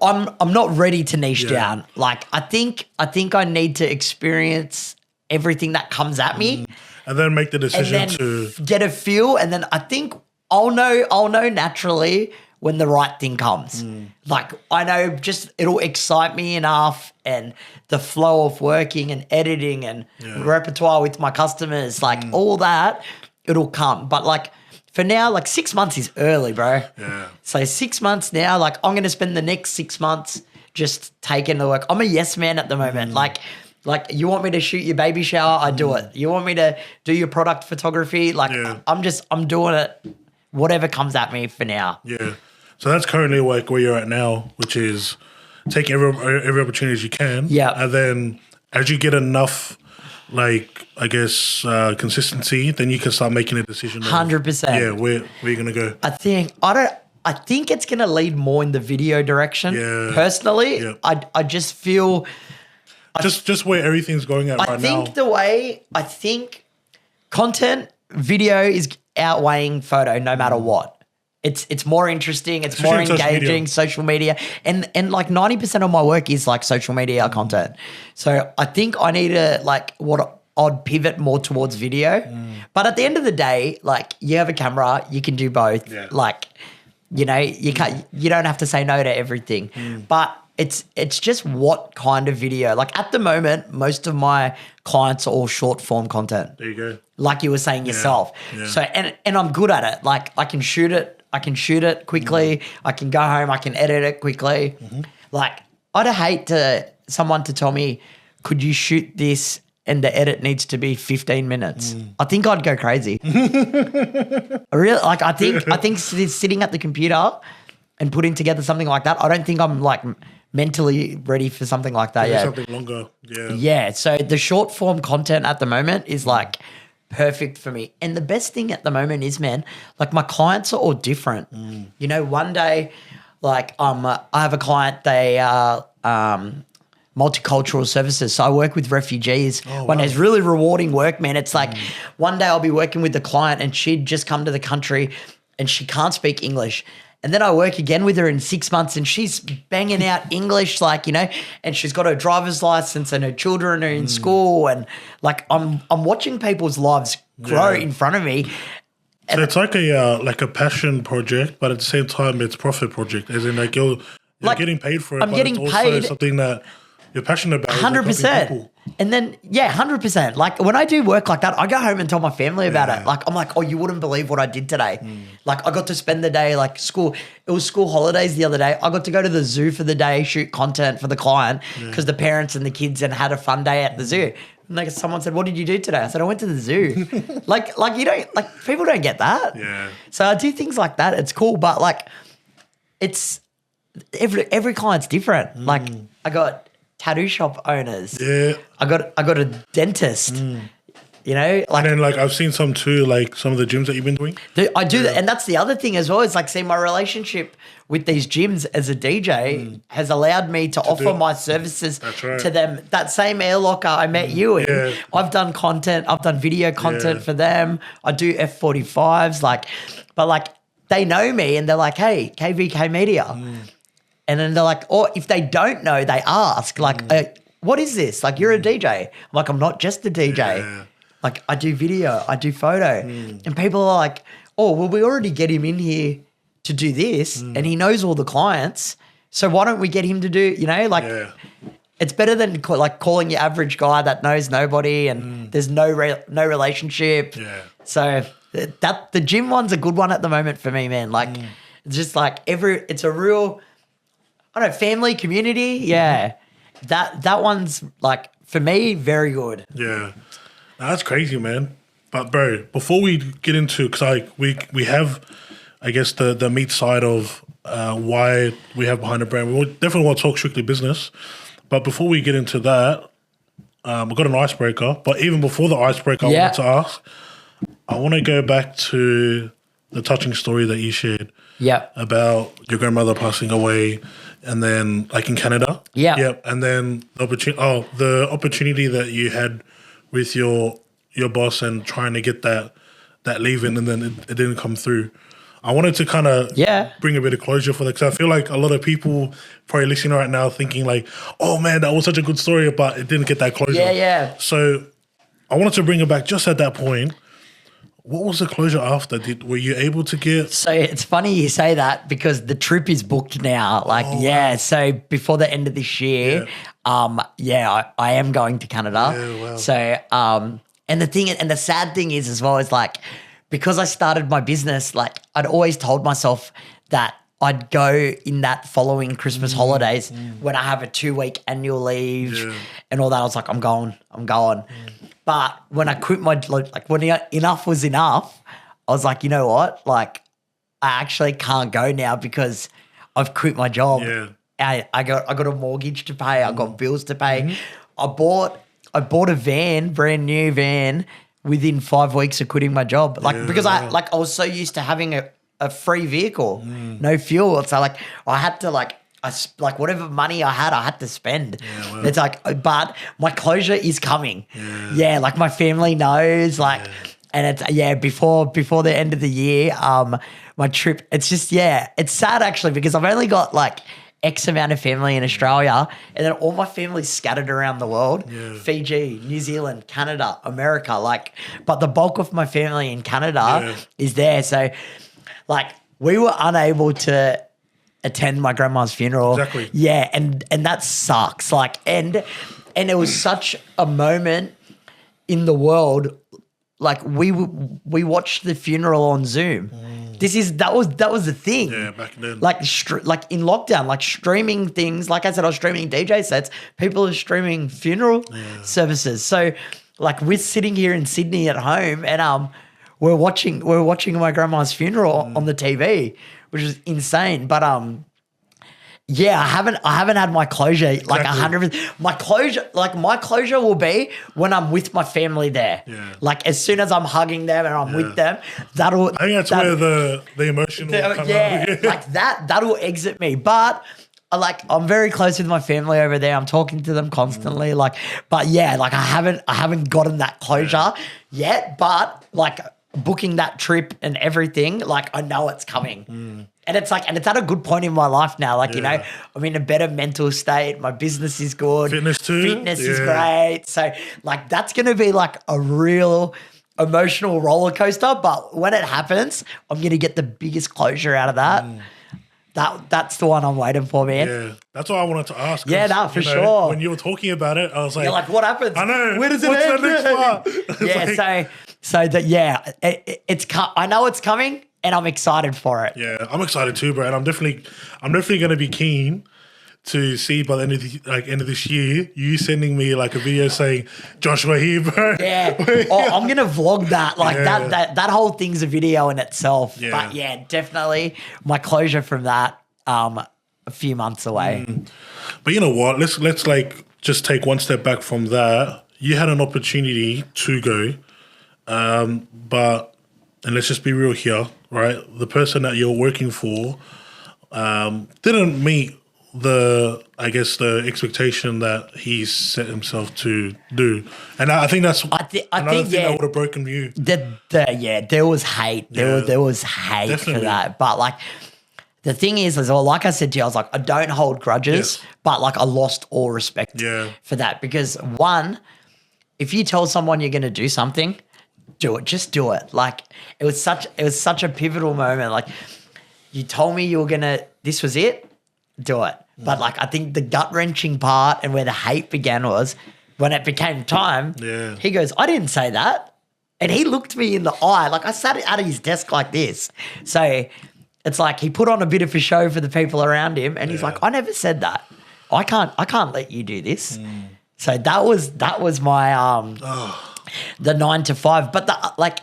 I'm not ready to niche down. Like I think I need to experience everything that comes at me And then make the and decision then to get a feel, and then I think I'll know naturally when the right thing comes. Like I know just it'll excite me enough, and the flow of working and editing and repertoire with my customers, like all that, it'll come. But like for now, like 6 months is early, bro. Yeah. So 6 months now, like I'm gonna spend the next 6 months just taking the work. I'm a yes man at the moment. Like you want me to shoot your baby shower, I do it. You want me to do your product photography, like I'm doing it. Whatever comes at me for now. Yeah. So that's currently like where you're at now, which is take every opportunity you can. Yeah. And then as you get enough, like, I guess, consistency, then you can start making a decision. 100%. Yeah, where you're going to go. I think it's going to lead more in the video direction. Yeah. Personally, Yeah. I just feel... Just where everything's going at right now. I think content, video is outweighing photo no matter what. It's more interesting, it's more engaging, social media. And like 90% of my work is like social media content. So I think I need to I'd pivot more towards video. But at the end of the day, like you have a camera, you can do both. Yeah. Like, you know, you don't have to say no to everything. But it's just what kind of video. Like at the moment, most of my clients are all short form content. There you go. Like you were saying yourself. Yeah. So and I'm good at it. Like I can shoot it quickly. I can go home, I can edit it quickly. Like I'd hate someone to tell me, could you shoot this and the edit needs to be 15 minutes. I think I'd go crazy. I think sitting at the computer and putting together something like that, I don't think I'm like mentally ready for something like that yet. Something longer. Yeah. Yeah. So the short form content at the moment is like perfect for me. And the best thing at the moment is, man, like my clients are all different. You know, one day, like I have a client, they are multicultural services. So I work with refugees. One day, it's really rewarding work, man. It's like one day I'll be working with the client and she'd just come to the country and she can't speak English. And then I work again with her in 6 months and she's banging out English, like, you know, and she's got her driver's license and her children are in school. And like, I'm watching people's lives grow in front of me. So it's like a passion project, but at the same time, it's profit project. As in, like you're getting paid for it. I'm but getting it's also paid. Something that you're passionate about. 100%. And then, 100%. Like when I do work like that, I go home and tell my family about it. Like, I'm like, oh, you wouldn't believe what I did today. Like I got to spend the day, like it was school holidays the other day. I got to go to the zoo for the day, shoot content for the client because the parents and the kids and had a fun day at the zoo. And like someone said, what did you do today? I said, I went to the zoo. like you don't, like people don't get that. Yeah. So I do things like that. It's cool. But like it's every client's different. Like I got tattoo shop owners. Yeah. I got a dentist. You know, like, and then like I've seen some too, like some of the gyms that you've been doing. I do that, and that's the other thing as well. Is like, see, my relationship with these gyms as a DJ has allowed me to offer my services to them. That same air locker I met you in, I've done content, I've done video content for them. I do F45s, but like they know me and they're like, hey, KVK Media. And then they're like, or if they don't know, they ask, like, what is this? Like, you're a DJ. I'm like, I'm not just a DJ. Yeah. Like, I do video, I do photo. And people are like, oh, well, we already get him in here to do this and he knows all the clients. So why don't we get him to do, you know, like, it's better than calling your average guy that knows nobody and there's no relationship. Yeah. So the gym one's a good one at the moment for me, man. Like, it's just like it's a real... I don't know, family, community, that one's like for me very good. Yeah, that's crazy, man. But bro, before we get into, because like we have, I guess the meat side of why we have behind the brand. We definitely want to talk strictly business, but before we get into that, we've got an icebreaker. But even before the icebreaker, I wanted to ask. I want to go back to the touching story that you shared. Yep. about your grandmother passing away, and then like in Canada. Yeah. Yep. And then the opportunity that you had with your boss and trying to get that leave in, and then it didn't come through. I wanted to kind of bring a bit of closure for that, because I feel like a lot of people probably listening right now thinking like, oh man, that was such a good story, but it didn't get that closure. Yeah. So I wanted to bring it back just at that point. What was the closure after? Were you able to get? So it's funny you say that, because the trip is booked now. Like, wow. So before the end of this year, I am going to Canada. Yeah, wow. So, and the sad thing is as well is like, because I started my business, like I'd always told myself that I'd go in that following Christmas holidays when I have a 2-week annual leave and all that. I was like, I'm going. But when I quit when enough was enough, I was like, you know what? Like, I actually can't go now because I've quit my job. Yeah. I got a mortgage to pay. I got bills to pay. I bought a van, brand new van, within 5 weeks of quitting my job. Because I was so used to having a free vehicle, no fuel. So like I had to whatever money I had to spend. Yeah, wow. It's like, but my closure is coming. Yeah, like my family knows, and it's before the end of the year, my trip. It's just it's sad actually, because I've only got like X amount of family in Australia, and then all my family's scattered around the world. Yeah. Fiji, New Zealand, Canada, America, but the bulk of my family in Canada is there. So like we were unable to attend my grandma's funeral. Exactly. Yeah, and that sucks. Like and it was such a moment in the world. Like we watched the funeral on Zoom. That was the thing. Yeah, back then. Like in lockdown, like streaming things. Like I said, I was streaming DJ sets. People are streaming funeral services. So like we're sitting here in Sydney at home, and we're watching my grandma's funeral on the TV, which is insane. But I haven't had my closure, like 100%. My closure will be when I'm with my family there. Yeah. Like as soon as I'm hugging them and I'm with them, I think that's where the emotion will come out. Like that'll exit me. But I'm very close with my family over there. I'm talking to them constantly. But I haven't gotten that closure yet. But like booking that trip and everything, like I know it's coming. And it's at a good point in my life now. Like, you know, I'm in a better mental state. My business is good. Fitness too. Fitness is great. So like that's going to be like a real emotional roller coaster. But when it happens, I'm going to get the biggest closure out of that. That's the one I'm waiting for, man. Yeah, that's what I wanted to ask. Yeah, no, for sure. When you were talking about it, I was like, you're like, what happens? I know. Where does it What's end? the next part? Yeah, so that I know it's coming, and I'm excited for it. Yeah, I'm excited too, bro. And I'm definitely going to be keen to see by the end of this year, you sending me like a video saying, Joshua here, bro. Yeah. I'm going to vlog that. Like that whole thing's a video in itself. Yeah. But yeah, definitely my closure from that a few months away. But you know what? Let's like just take one step back from that. You had an opportunity to go, and let's just be real here, right? The person that you're working for didn't meet the expectation that he's set himself to do, and I think that's another thing that would have broken you. There was hate. There was hate Definitely. For that. But like the thing is, like I said to you, I was like, I don't hold grudges, but like I lost all respect for that, because one, if you tell someone you're going to do something, do it. Just do it. Like it was such a pivotal moment. Like you told me you were this was it. Do it. But like I think the gut-wrenching part and where the hate began was when it became time, he goes, I didn't say that. And he looked me in the eye. Like I sat at his desk like this. So it's like he put on a bit of a show for the people around him, and he's like, I never said that. I can't let you do this. So that was my the 9 to 5. But the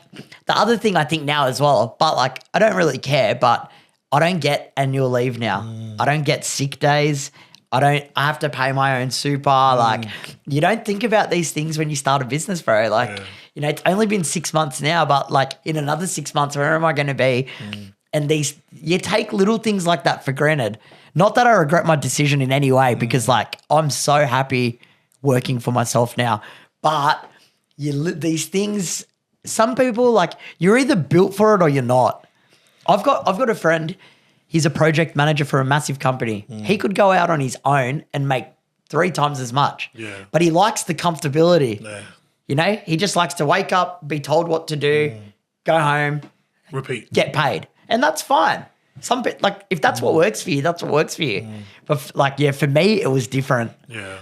other thing I think now as well, but like I don't really care, but I don't get annual leave now. I don't get sick days. I have to pay my own super. Like you don't think about these things when you start a business, bro. Like, you know, it's only been 6 months now, but like in another 6 months, where am I going to be? And you take little things like that for granted. Not that I regret my decision in any way, because like I'm so happy working for myself now. But these things, some people, like, you're either built for it or you're not. I've got a friend, he's a project manager for a massive company. He could go out on his own and make 3 times as much. Yeah. But he likes the comfortability. Yeah. You know, he just likes to wake up, be told what to do, go home, Repeat. get paid. And that's fine. Like, if that's what works for you, that's what works for you. But for me, it was different. Yeah.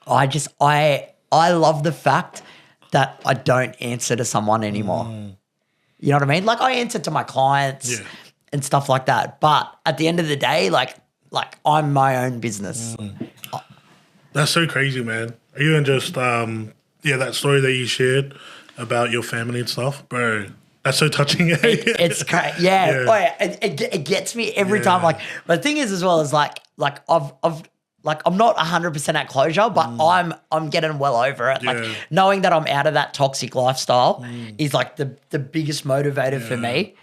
I love the fact that I don't answer to someone anymore. You know what I mean? Like, I answer to my clients and stuff like that. But at the end of the day, like I'm my own business. That's so crazy, man. Even just that story that you shared about your family and stuff, bro. That's so touching. It's crazy. Yeah. Oh, yeah. It gets me every time. Like, but the thing is, as well, is like I'm not 100% at closure, but I'm getting well over it. Like, knowing that I'm out of that toxic lifestyle is like the biggest motivator for me.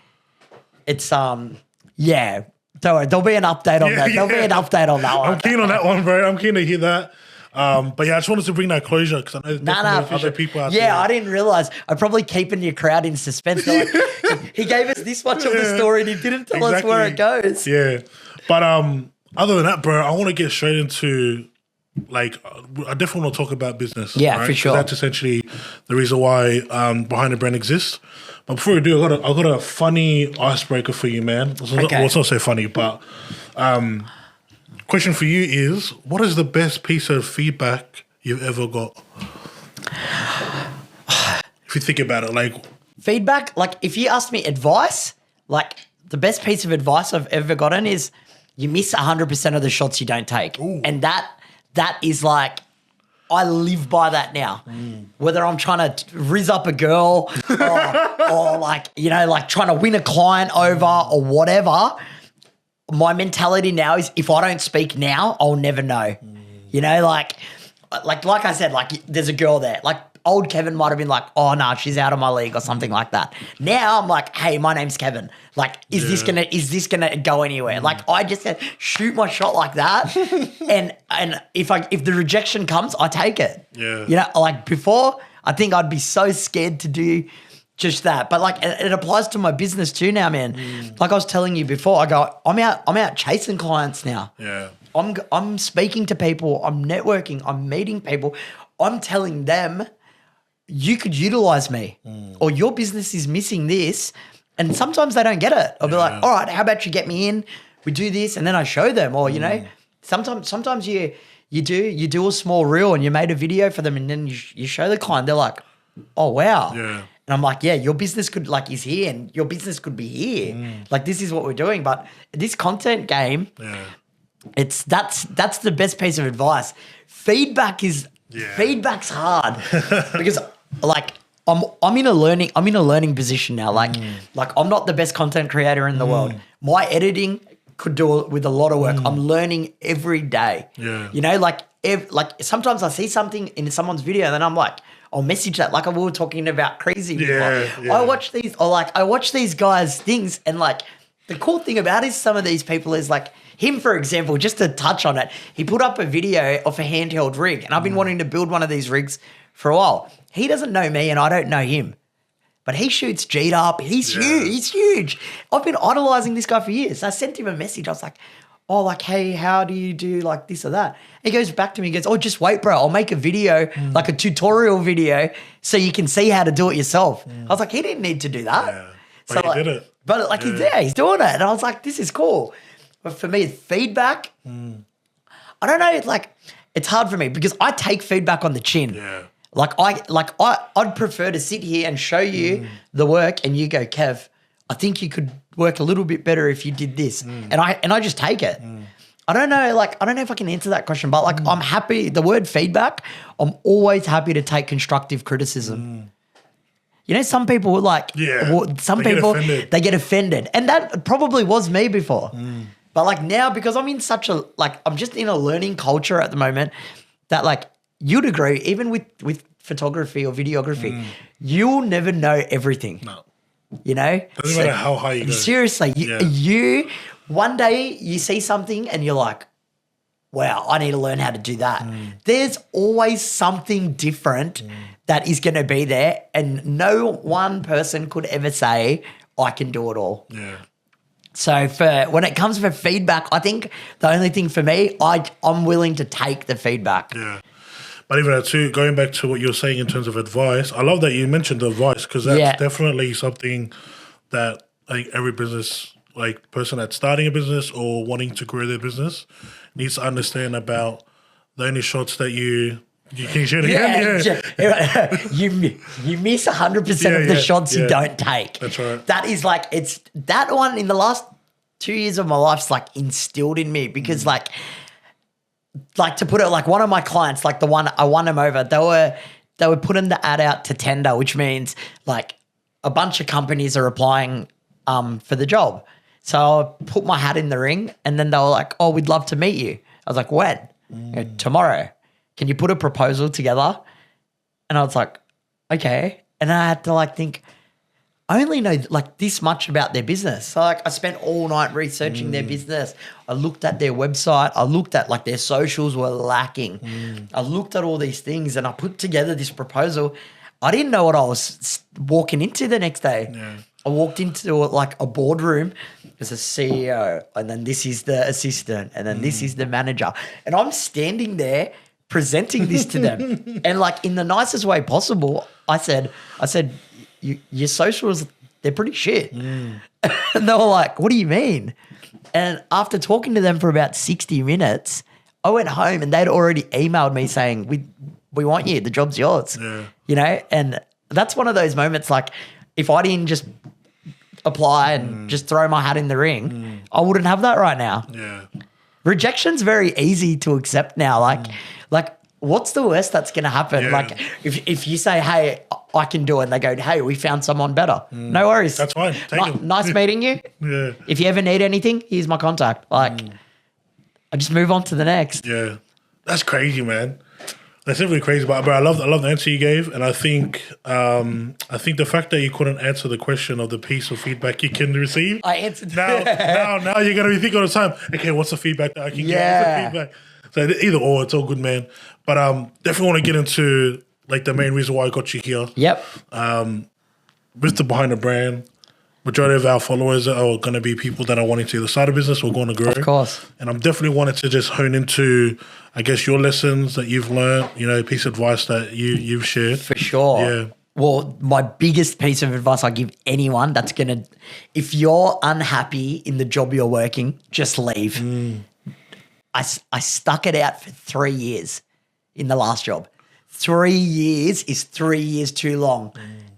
It's Don't worry, there'll be an update on that. There'll be an update on that one. I'm keen on that one, bro. I'm keen to hear that. But yeah, I just wanted to bring that closure because I know there's definitely other people out there. Yeah, I didn't realize. I'm probably keeping your crowd in suspense. Like, he gave us this much of the story and he didn't tell us where it goes. Yeah. But other than that, bro, I want to get straight into, like, I definitely want to talk about business. Yeah, right? for sure. That's essentially the reason why Behind the Brand exists. But before we do, I got a funny icebreaker for you, man. Well, it's not so funny, but question for you is, what is the best piece of feedback you've ever got? If you think about it, like... Feedback, like, if you ask me advice, like, the best piece of advice I've ever gotten is you miss 100% of the shots you don't take. Ooh. And that is like, I live by that now. Whether I'm trying to rizz up a girl or like, you know, like trying to win a client over or whatever, my mentality now is if I don't speak now, I'll never know. You know, like I said, like there's a girl there. Like old Kevin might have been like, oh, no, she's out of my league or something like that. Now I'm like, hey, my name's Kevin. Like, is this gonna go anywhere? Like, I just said, shoot my shot like that. and if the rejection comes, I take it. Yeah. You know, like before, I think I'd be so scared to do just that. But like it applies to my business too now, man. Like I was telling you before, I'm out chasing clients now. Yeah. I'm speaking to people, I'm networking, I'm meeting people. I'm telling them, you could utilize me or your business is missing this. And sometimes they don't get it. I'll be like, all right, how about you get me in? We do this. And then I show them, or, you know, sometimes you do a small reel and you made a video for them and then you show the client. They're like, oh, wow. Yeah. And I'm like, yeah, your business is here and your business could be here. Like, this is what we're doing. But this content game, that's the best piece of advice. Feedback's hard because like I'm in a learning position now. Like I'm not the best content creator in the world. My editing could do it with a lot of work. I'm learning every day. Yeah. You know, like sometimes I see something in someone's video and then I'm like, I'll message that. Like we were talking about crazy. I watch these guys' things and like the cool thing about is some of these people is like him, for example, just to touch on it, he put up a video of a handheld rig and I've been wanting to build one of these rigs for a while. He doesn't know me and I don't know him. But he shoots G'd up. He's huge. He's huge. I've been idolizing this guy for years. I sent him a message. I was like, oh, like, hey, how do you do like this or that? He goes back to me. He goes, oh, just wait, bro. I'll make a video, like a tutorial video so you can see how to do it yourself. I was like, he didn't need to do that. Yeah. But he did it. But like he's doing it. And I was like, this is cool. But for me, feedback, I don't know, like it's hard for me because I take feedback on the chin. Yeah. I'd prefer to sit here and show you the work and you go, Kev, I think you could work a little bit better if you did this. And I just take it. I don't know if I can answer that question, but like I'm happy, the word feedback, I'm always happy to take constructive criticism. You know, some people were like, they get offended. And that probably was me before. But like now, because I'm in I'm just in a learning culture at the moment that like, you'd agree, even with photography or videography, you'll never know everything. No. you know? Doesn't matter how high you go. Seriously, you one day you see something and you're like, wow, I need to learn how to do that. There's always something different that is going to be there, and no one person could ever say, I can do it all. Yeah. So when it comes for feedback, I think the only thing for me, I'm willing to take the feedback. Yeah. But even too, going back to what you were saying in terms of advice, I love that you mentioned advice, because that's definitely something that I think every business, like person that's starting a business or wanting to grow their business, needs to understand about the only shots that you can shoot again. Yeah. you miss 100% of the shots you don't take. That's right. That is like, it's that one in the last 2 years of my life's like instilled in me, because like to put it, like one of my clients, like the one I won them over, they were putting the ad out to tender, which means like a bunch of companies are applying for the job. So I put my hat in the ring, and then they were like, oh, we'd love to meet you. I was like, when? Tomorrow. Can you put a proposal together? And I was like, okay. And I had to like think, I only know like this much about their business. So like I spent all night researching their business. I looked at their website. I looked at like their socials were lacking. I looked at all these things, and I put together this proposal. I didn't know what I was walking into the next day. Yeah. I walked into like a boardroom. There's a CEO, and then this is the assistant, and then this is the manager. And I'm standing there presenting this to them. And like in the nicest way possible, I said, your socials, they're pretty shit. And they were like, what do you mean? And after talking to them for about 60 minutes, I went home and they'd already emailed me saying, we want you, the job's yours. Yeah. You know, and that's one of those moments, like if I didn't just apply and just throw my hat in the ring, I wouldn't have that right now. Yeah. Rejection's very easy to accept now. Like what's the worst that's going to happen? Yeah. Like if you say, hey, I can do it, and they go, hey, we found someone better. No worries. That's fine. Take 'em. Nice meeting you. Yeah. If you ever need anything, here's my contact. Like I just move on to the next. Yeah. That's crazy, man. That's definitely crazy, but I love the answer you gave, and I think the fact that you couldn't answer the question of the piece of feedback you can receive. I answered now you're gonna be thinking all the time. Okay, what's the feedback that I can get? What's the feedback? So either or, it's all good, man. But definitely want to get into like the main reason why I got you here. Yep. With the Behind the Brand, majority of our followers are going to be people that are wanting to either start a business or going to grow. Of course. And I'm definitely wanting to just hone into, I guess, your lessons that you've learned, you know, piece of advice that you've shared. For sure. Yeah. Well, my biggest piece of advice I give anyone that's going to, if you're unhappy in the job you're working, just leave. I stuck it out for 3 years in the last job. 3 years is 3 years too long.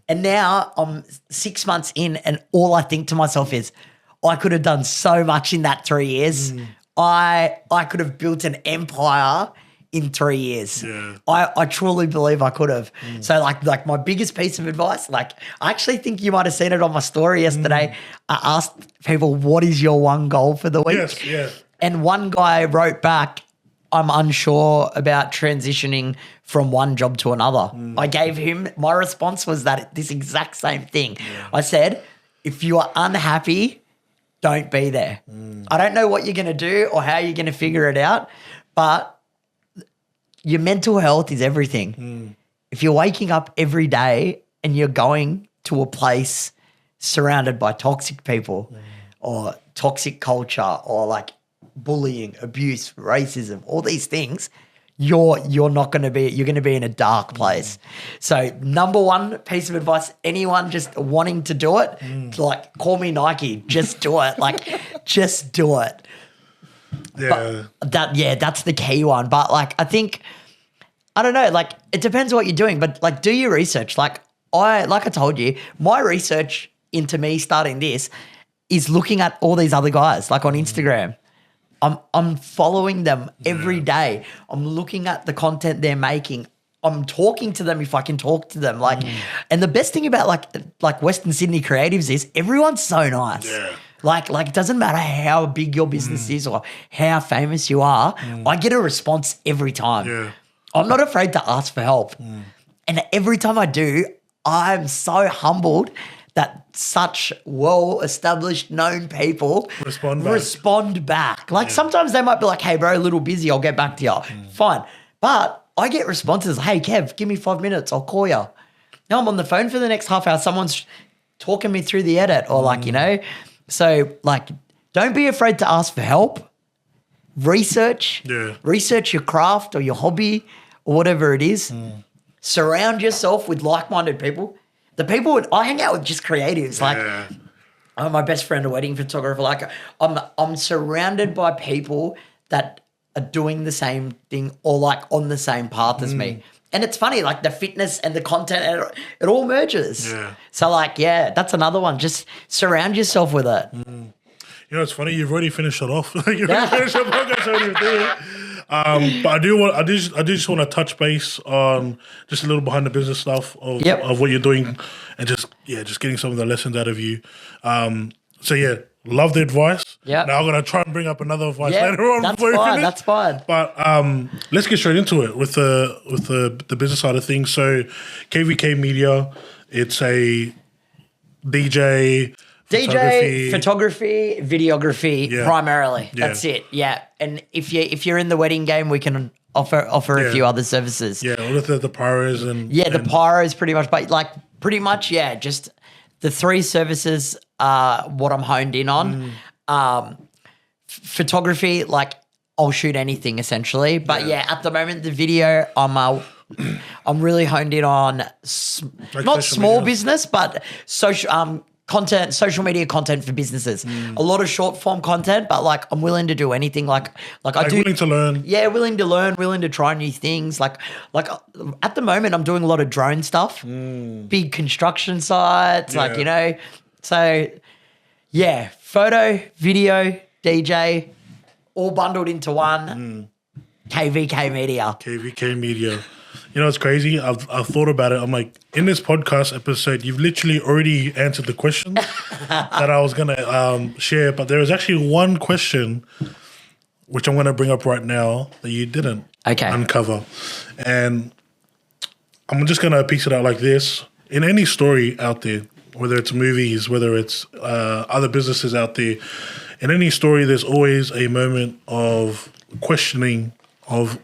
And now I'm 6 months in, and all I think to myself is, I could have done so much in that 3 years. I could have built an empire in 3 years. Yeah. I truly believe I could have. So like my biggest piece of advice, like I actually think you might have seen it on my story yesterday. I asked people, what is your one goal for the week? Yes, yes. And one guy wrote back, I'm unsure about transitioning from one job to another. I gave him, my response was this exact same thing. I said, if you are unhappy, don't be there. I don't know what you're going to do or how you're going to figure it out, but your mental health is everything. If you're waking up every day and you're going to a place surrounded by toxic people or toxic culture or like bullying, abuse, racism, all these things, you're not going to be, you're going to be in a dark place. So number one piece of advice, anyone just wanting to do it, like call me Nike, just do it. Like just do it. Yeah. But that's the key one. But like, I think, I don't know, like it depends what you're doing, but like do your research. Like I told you, my research into me starting this is looking at all these other guys like on Instagram. I'm following them every day. I'm looking at the content they're making. I'm talking to them if I can talk to them. Like, and the best thing about like Western Sydney creatives is everyone's so nice. Yeah. Like it doesn't matter how big your business is or how famous you are. I get a response every time. Yeah. I'm not afraid to ask for help. And every time I do, I'm so humbled that such well-established, known people respond back. Like sometimes they might be like, hey, bro, a little busy. I'll get back to you. Fine. But I get responses, hey, Kev, give me 5 minutes. I'll call you. Now I'm on the phone for the next half hour. Someone's talking me through the edit or like, you know. So like don't be afraid to ask for help. Research your craft or your hobby or whatever it is. Surround yourself with like-minded people. The people I hang out with, just creatives. Like, I'm my best friend, a wedding photographer. Like, I'm surrounded by people that are doing the same thing or like on the same path as me. And it's funny, like the fitness and the content, it all merges. Yeah. So like, that's another one. Just surround yourself with it. You know, it's funny. You've already finished it off. You've already finished your podcast. But I just want to touch base on just a little behind the business stuff of what you're doing, and just getting some of the lessons out of you. Love the advice. Yeah. Now I'm gonna try and bring up another advice later on. That's fine. But let's get straight into it with the business side of things. So KVK Media, it's a DJ, photography, videography, primarily. Yeah. That's it. Yeah. And if you're in the wedding game, we can offer a few other services. Yeah, with the pyros and the pyros pretty much, but like pretty much, just the three services are what I'm honed in on. Photography, like I'll shoot anything essentially, but at the moment the video I'm really honed in on not small business, but social content, social media content for businesses. A lot of short form content, but like I'm willing to do anything. Like I do. Willing to learn. Yeah, willing to learn, willing to try new things. Like at the moment I'm doing a lot of drone stuff, big construction sites, like, you know. So photo, video, DJ, all bundled into one. KVK Media. KVK Media. You know, it's crazy. I've thought about it. I'm like, in this podcast episode, you've literally already answered the question that I was going to share. But there is actually one question which I'm going to bring up right now that you didn't uncover. And I'm just going to piece it out like this. In any story out there, whether it's movies, whether it's other businesses out there, in any story, there's always a moment of questioning of,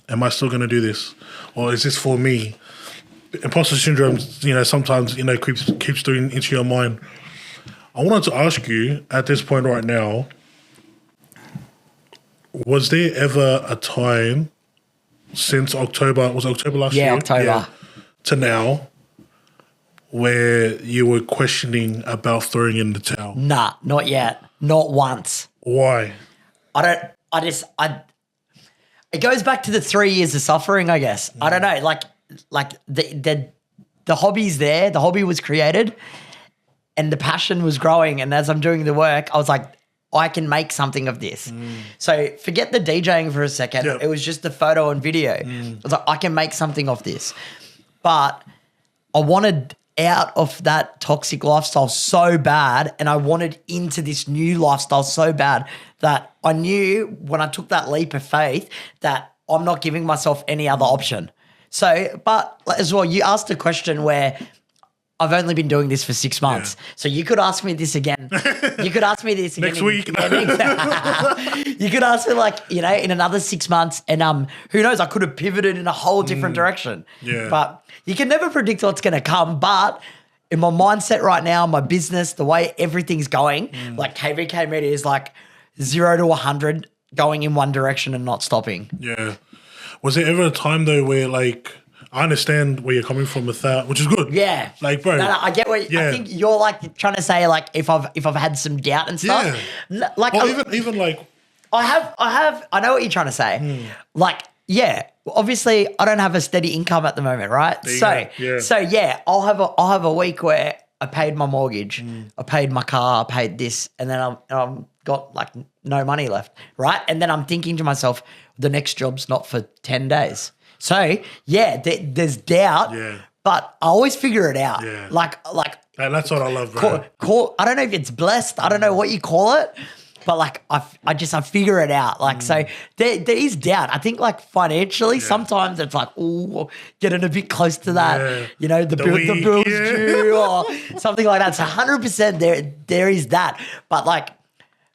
am I still going to do this? Or is this for me? Imposter syndrome, you know, sometimes, you know, keeps doing into your mind. I wanted to ask you at this point right now, was there ever a time since October, was it October last year? Yeah, October. To now, where you were questioning about throwing in the towel? Nah, not yet. Not once. Why? It goes back to the 3 years of suffering, I guess. I don't know. Like the hobby's there. The hobby was created and the passion was growing. And as I'm doing the work, I was like, I can make something of this. So forget the DJing for a second. Yep. It was just the photo and video. I was like, I can make something of this. But I wanted out of that toxic lifestyle so bad, and I wanted into this new lifestyle so bad that I knew when I took that leap of faith that I'm not giving myself any other option. So, but as well, you asked a question where I've only been doing this for 6 months. Yeah. So you could ask me this again. You could ask me this again. Next week. You could ask me like, you know, in another 6 months, and who knows, I could have pivoted in a whole different direction. Yeah. But you can never predict what's going to come. But in my mindset right now, my business, the way everything's going, like KVK Media is like 0 to 100 going in one direction and not stopping. Yeah. Was there ever a time though where like, I understand where you're coming from with that, which is good. Yeah. Like, bro. No, I get what I think you're like trying to say, like, if I've had some doubt and stuff. Yeah. Like, well, even like, I know what you're trying to say. Like, yeah, obviously I don't have a steady income at the moment, right? So I'll have a week where I paid my mortgage, I paid my car, I paid this, and then I'm got like no money left, right? And then I'm thinking to myself, the next job's not for 10 days. So, there's doubt, but I always figure it out. Yeah. Like and that's what I love, bro. I don't know if it's blessed. I don't know what you call it, but like I figure it out. Like so, there is doubt. I think like financially, sometimes it's like getting a bit close to that. Yeah. You know, the bills due or something like that. So 100% there is that. But like,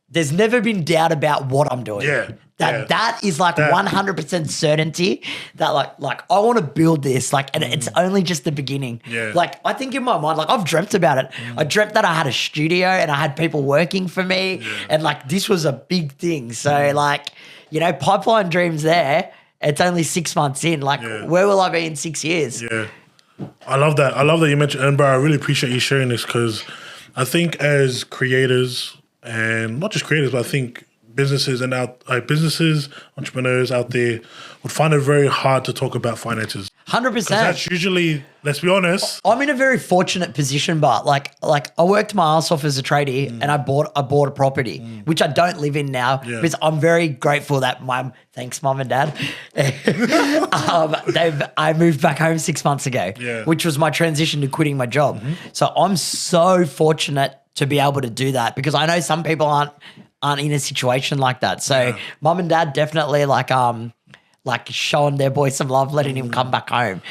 there's never been doubt about what I'm doing. Yeah. That is like 100% certainty that like I want to build this, like, and it's only just the beginning. Yeah. Like I think in my mind, like I've dreamt about it. I dreamt that I had a studio and I had people working for me, and like this was a big thing. So like, you know, pipeline dreams there. It's only 6 months in. Like, where will I be in 6 years? Yeah, I love that. I love that you mentioned, and bro, I really appreciate you sharing this because I think as creators, and not just creators, but I think businesses and entrepreneurs out there would find it very hard to talk about finances. 100%. That's usually, let's be honest. I'm in a very fortunate position, but like I worked my ass off as a tradie and I bought a property, which I don't live in now because I'm very grateful that thanks mum and dad, I moved back home 6 months ago, which was my transition to quitting my job. So I'm so fortunate to be able to do that because I know some people aren't in a situation like that. So mum and dad definitely like showing their boy some love, letting him come back home.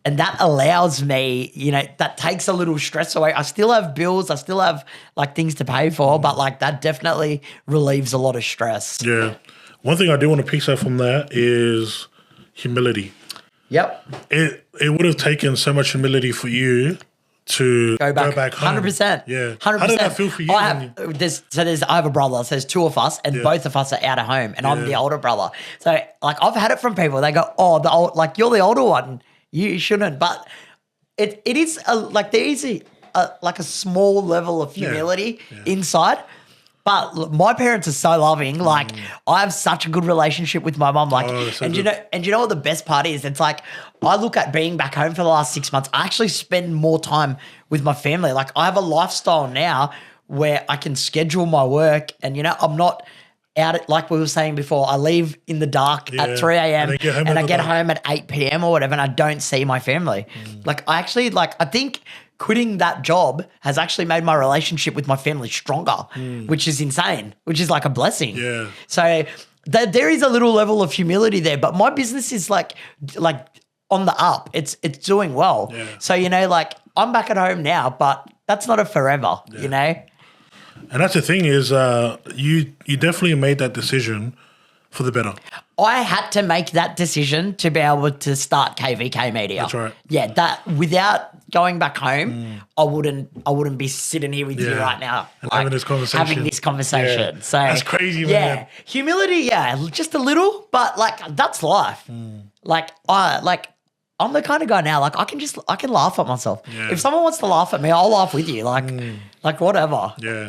And that allows me, you know, that takes a little stress away. I still have bills, I still have like things to pay for, but like that definitely relieves a lot of stress. Yeah. One thing I do want to piece out from that is humility. Yep. It would have taken so much humility for you to go back home. 100%. Yeah. 100%. How did that feel for you? I have a brother, so there's two of us, and both of us are out of home, and I'm the older brother. So like I've had it from people. They go, "Oh, you're the older one. You shouldn't." But it is there is a small level of humility inside. But look, my parents are so loving. Like I have such a good relationship with my mum. Like, you know what the best part is? It's like I look at being back home for the last 6 months. I actually spend more time with my family. Like I have a lifestyle now where I can schedule my work, and you know I'm not out like we were saying before. I leave in the dark at 3 a.m. and I get home at 8 p.m. or whatever, and I don't see my family. Like I think quitting that job has actually made my relationship with my family stronger, which is insane, which is like a blessing. Yeah. So there is a little level of humility there, but my business is like on the up. It's doing well. Yeah. So, you know, like I'm back at home now, but that's not a forever, you know? And that's the thing is you definitely made that decision for the better. I had to make that decision to be able to start KVK Media. That's right. Yeah, that without going back home, I wouldn't be sitting here with you right now. And having this conversation. Yeah. So that's crazy, man. Humility, just a little, but like that's life. Like I'm the kind of guy now, like I can laugh at myself. Yeah. If someone wants to laugh at me, I'll laugh with you. Like whatever. Yeah.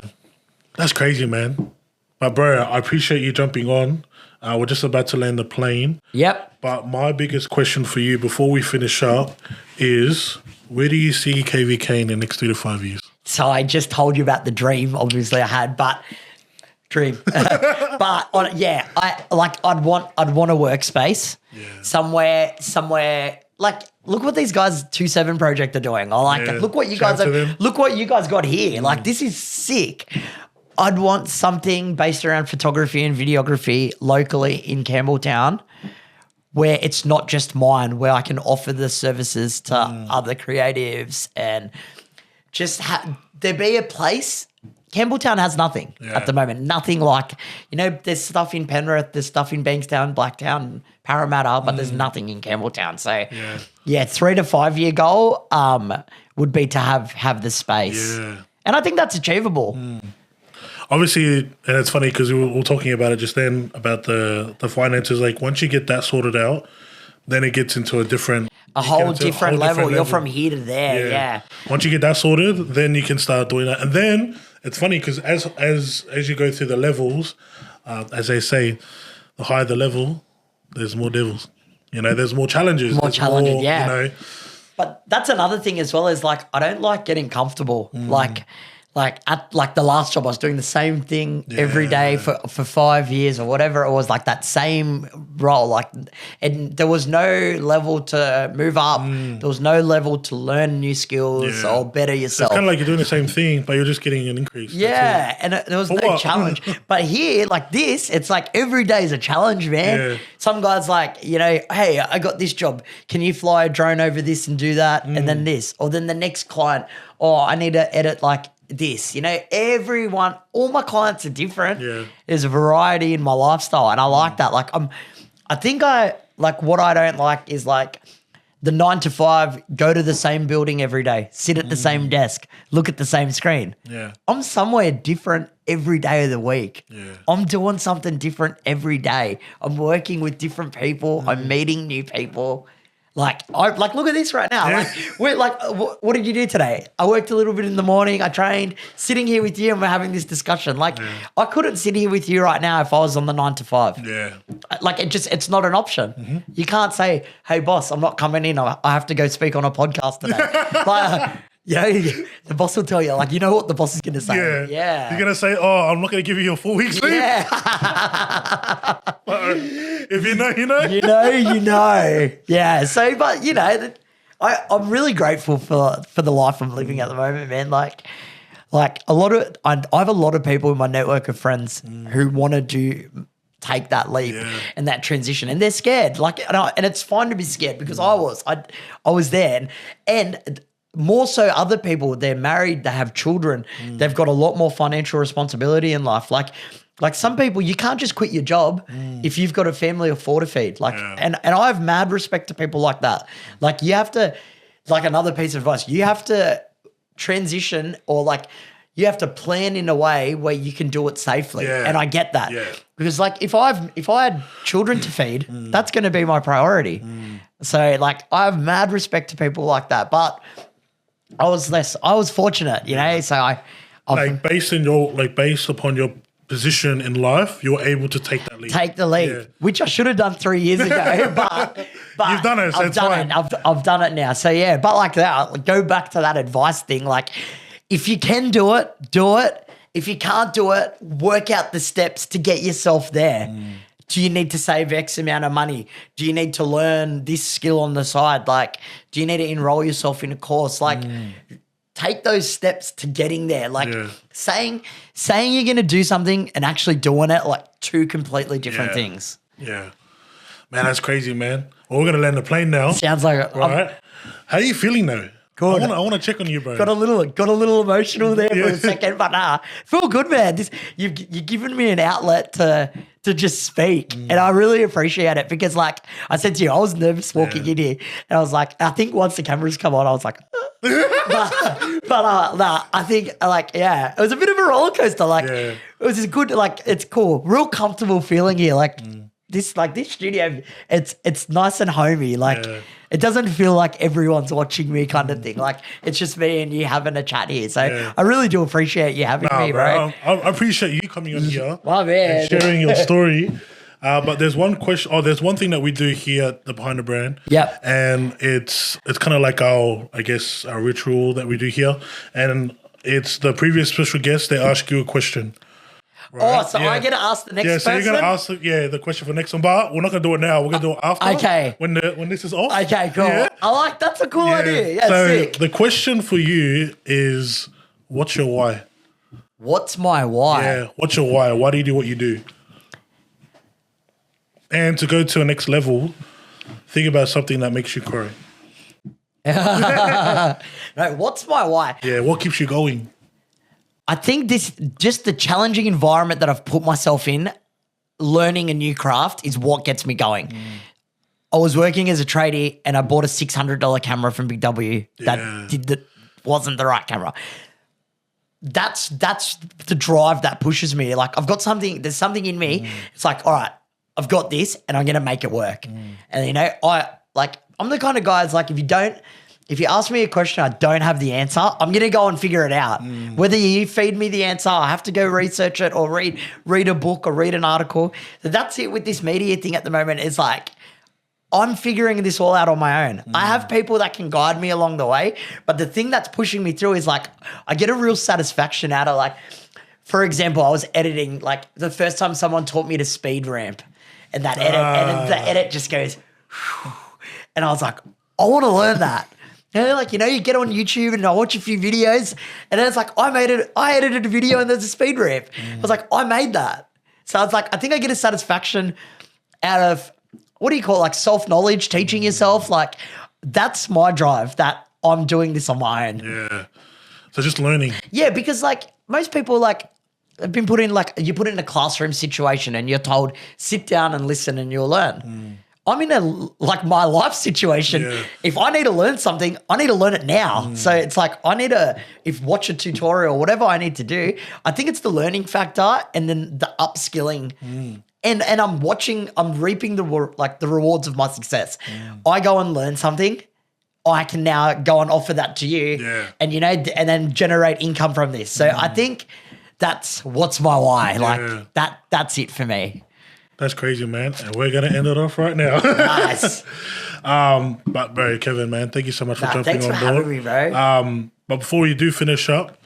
That's crazy, man. But bro, I appreciate you jumping on. We're just about to land the plane. Yep. But my biggest question for you before we finish up is, where do you see KVK in the next 3 to 5 years? So I just told you about the dream, obviously I had, but but I'd want a workspace somewhere like look what these guys 2-7 Project are doing. I like it. Look what you guys got here. Like this is sick. I'd want something based around photography and videography locally in Campbelltown where it's not just mine, where I can offer the services to other creatives and just there be a place. Campbelltown has nothing at the moment. Nothing like, you know, there's stuff in Penrith, there's stuff in Bankstown, Blacktown, Parramatta, but there's nothing in Campbelltown. So, 3 to 5 year goal would be to have the space. Yeah. And I think that's achievable. Obviously, and it's funny because we were talking about it just then, about the finances. Like once you get that sorted out, then it gets into a whole different level. You're from here to there, yeah. Once you get that sorted, then you can start doing that. And then it's funny because as you go through the levels, as they say, the higher the level, there's more devils. You know, there's more challenges. You know. But that's another thing as well, is like I don't like getting comfortable. Like like at like the last job, I was doing the same thing every day for 5 years or whatever it was, like that same role. Like, and there was no level to move up. There was no level to learn new skills or better yourself. It's kind of like you're doing the same thing, but you're just getting an increase. Yeah, and there was no challenge. But here, like this, it's like every day is a challenge, man. Yeah. Some guy's like, you know, hey, I got this job. Can you fly a drone over this and do that? And then this. Or then the next client, I need to edit like this. You know, all my clients are different. Yeah. There's a variety in my lifestyle, and I like that. Like what I don't like is like the 9 to 5, go to the same building every day, sit at the same desk, look at the same screen. Yeah. I'm somewhere different every day of the week. Yeah. I'm doing something different every day. I'm working with different people. I'm meeting new people. Like look at this right now. Yeah. What did you do today? I worked a little bit in the morning. I trained. Sitting here with you, and we're having this discussion. Like, I couldn't sit here with you right now if I was on the 9 to 5. Yeah. Like, it's not an option. You can't say, "Hey, boss, I'm not coming in. I have to go speak on a podcast today." The boss will tell you. Like, you know what the boss is going to say. Yeah. You're gonna say, "Oh, I'm not gonna give you your 4 weeks leave." Yeah. If you know, you know. You know. Yeah. So, but you know, I'm really grateful for the life I'm living at the moment, man. Like I have a lot of people in my network of friends who want to take that leap and that transition, and they're scared. Like, and it's fine to be scared because I was there, and more so other people, they're married, they have children, they've got a lot more financial responsibility in life. Like some people, you can't just quit your job if you've got a family of 4 to feed. Like, and I have mad respect to people like that. Like, you have to, like, another piece of advice, you have to transition, or like you have to plan in a way where you can do it safely. Yeah. And I get that. Yeah. Because like if I had children to feed, that's going to be my priority. So like I have mad respect to people like that. But I was fortunate, you know. So based upon your position in life, you're able to take that leap. Take the leap, which I should have done 3 years ago, but you've done it. So I've done it. I've done it now. So yeah, but like that, like, go back to that advice thing. Like, if you can do it, do it. If you can't do it, work out the steps to get yourself there. Do you need to save X amount of money? Do you need to learn this skill on the side? Like, do you need to enroll yourself in a course? Like, take those steps to getting there. Like, saying you're going to do something and actually doing it, like, two completely different things. Yeah. Man, that's crazy, man. Well, we're going to land the plane now. Sounds like it. All right. How are you feeling now? Good. I want to check on you, bro. Got a little emotional there for a second, but feel good, man. You've given me an outlet to just speak, and I really appreciate it because, like I said to you, I was nervous walking in here, and I was like, I think once the cameras come on, I was like, I think it was a bit of a roller coaster. Like it was just good. Like it's cool, real comfortable feeling here. Like this studio, it's nice and homey. Like. It doesn't feel like everyone's watching me kind of thing. Like, it's just me and you having a chat here. So I really do appreciate you having me, bro. I appreciate you coming on here man. and sharing your story. But there's one question, there's one thing that we do here at the Behind the Brand. Yep. And it's kind of like our ritual that we do here. And it's the previous special guest, they ask you a question. Right? Oh, so I get to ask the next person? Yeah, so you're going to ask the question for next one, but we're not going to do it now. We're going to do it after. Okay. When this is off. Okay, cool. Yeah. That's a cool idea. Yeah, so sick. the question for you is, what's your why? What's my why? Yeah, what's your why? Why do you do what you do? And to go to a next level, think about something that makes you cry. No, what's my why? Yeah, what keeps you going? I think just the challenging environment that I've put myself in, learning a new craft is what gets me going. I was working as a tradie and I bought a $600 camera from Big W that wasn't the right camera. That's the drive that pushes me. Like there's something in me. It's like, all right, I've got this and I'm going to make it work. And you know, I'm the kind of guy that's like, if you ask me a question, I don't have the answer, I'm going to go and figure it out. Whether you feed me the answer, I have to go research it or read a book or read an article. So that's it with this media thing at the moment. It's like, I'm figuring this all out on my own. I have people that can guide me along the way, but the thing that's pushing me through is like, I get a real satisfaction out of like, for example, I was editing, like the first time someone taught me to speed ramp and that edit, and the edit just goes, and I was like, I want to learn that. You know, like, you know, you get on YouTube and I watch a few videos and then it's like, I edited a video and there's a speed ramp. I was like, I made that. So it's like, I think I get a satisfaction out of, what do you call it? Like self-knowledge, teaching yourself. Like that's my drive, that I'm doing this on my own. Yeah. So just learning. Yeah, because like most people like have been put in like, you put in a classroom situation and you're told, sit down and listen and you'll learn. I'm in a like my life situation. Yeah. If I need to learn something, I need to learn it now. So it's like I need to watch a tutorial, whatever I need to do. I think it's the learning factor and then the upskilling. And I'm reaping the rewards of my success. I go and learn something. I can now go and offer that to you. Yeah. And you know, and then generate income from this. So I think that's what's my why. Like that's it for me. That's crazy, man. And we're going to end it off right now. Nice. But bro, Kevin, man, thank you so much for jumping thanks on for board. having me, bro. But before you do finish up,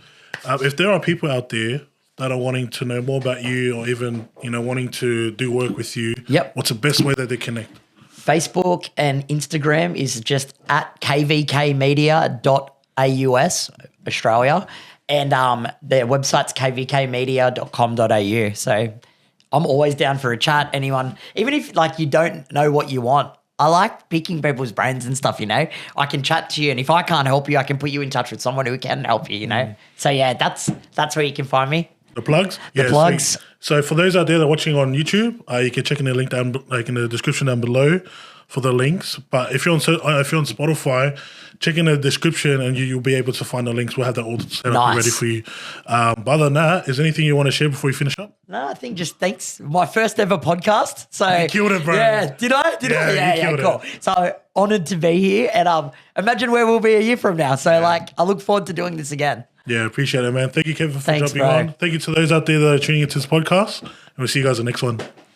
if there are people out there that are wanting to know more about you or even, you know, wanting to do work with you, Yep. what's the best way that they connect? Facebook and Instagram is just at kvkmedia.aus, Australia. And their website's kvkmedia.com.au. So I'm always down for a chat. Anyone, even if like you don't know what you want, I like picking people's brains and stuff, you know. I can chat to you, and if I can't help you, I can put you in touch with someone who can help you, you know. So yeah, that's where you can find me. The plugs? The plugs. So for those out there that are watching on YouTube, you can check in the link down, like in the description down below for the links. But if you're on Spotify, check in the description and you'll be able to find the links. We'll have that all set up and ready for you. But other than that, is there anything you want to share before we finish up? No, I think just thanks. My first ever podcast. So You killed it, bro. Yeah, did I? Yeah, cool. It. So honoured to be here, and imagine where we'll be a year from now. So like, I look forward to doing this again. Yeah, appreciate it, man. Thank you, Kevin, for Thanks, jumping bro. on. Thank you to those out there that are tuning into this podcast, and we'll see you guys in the next one.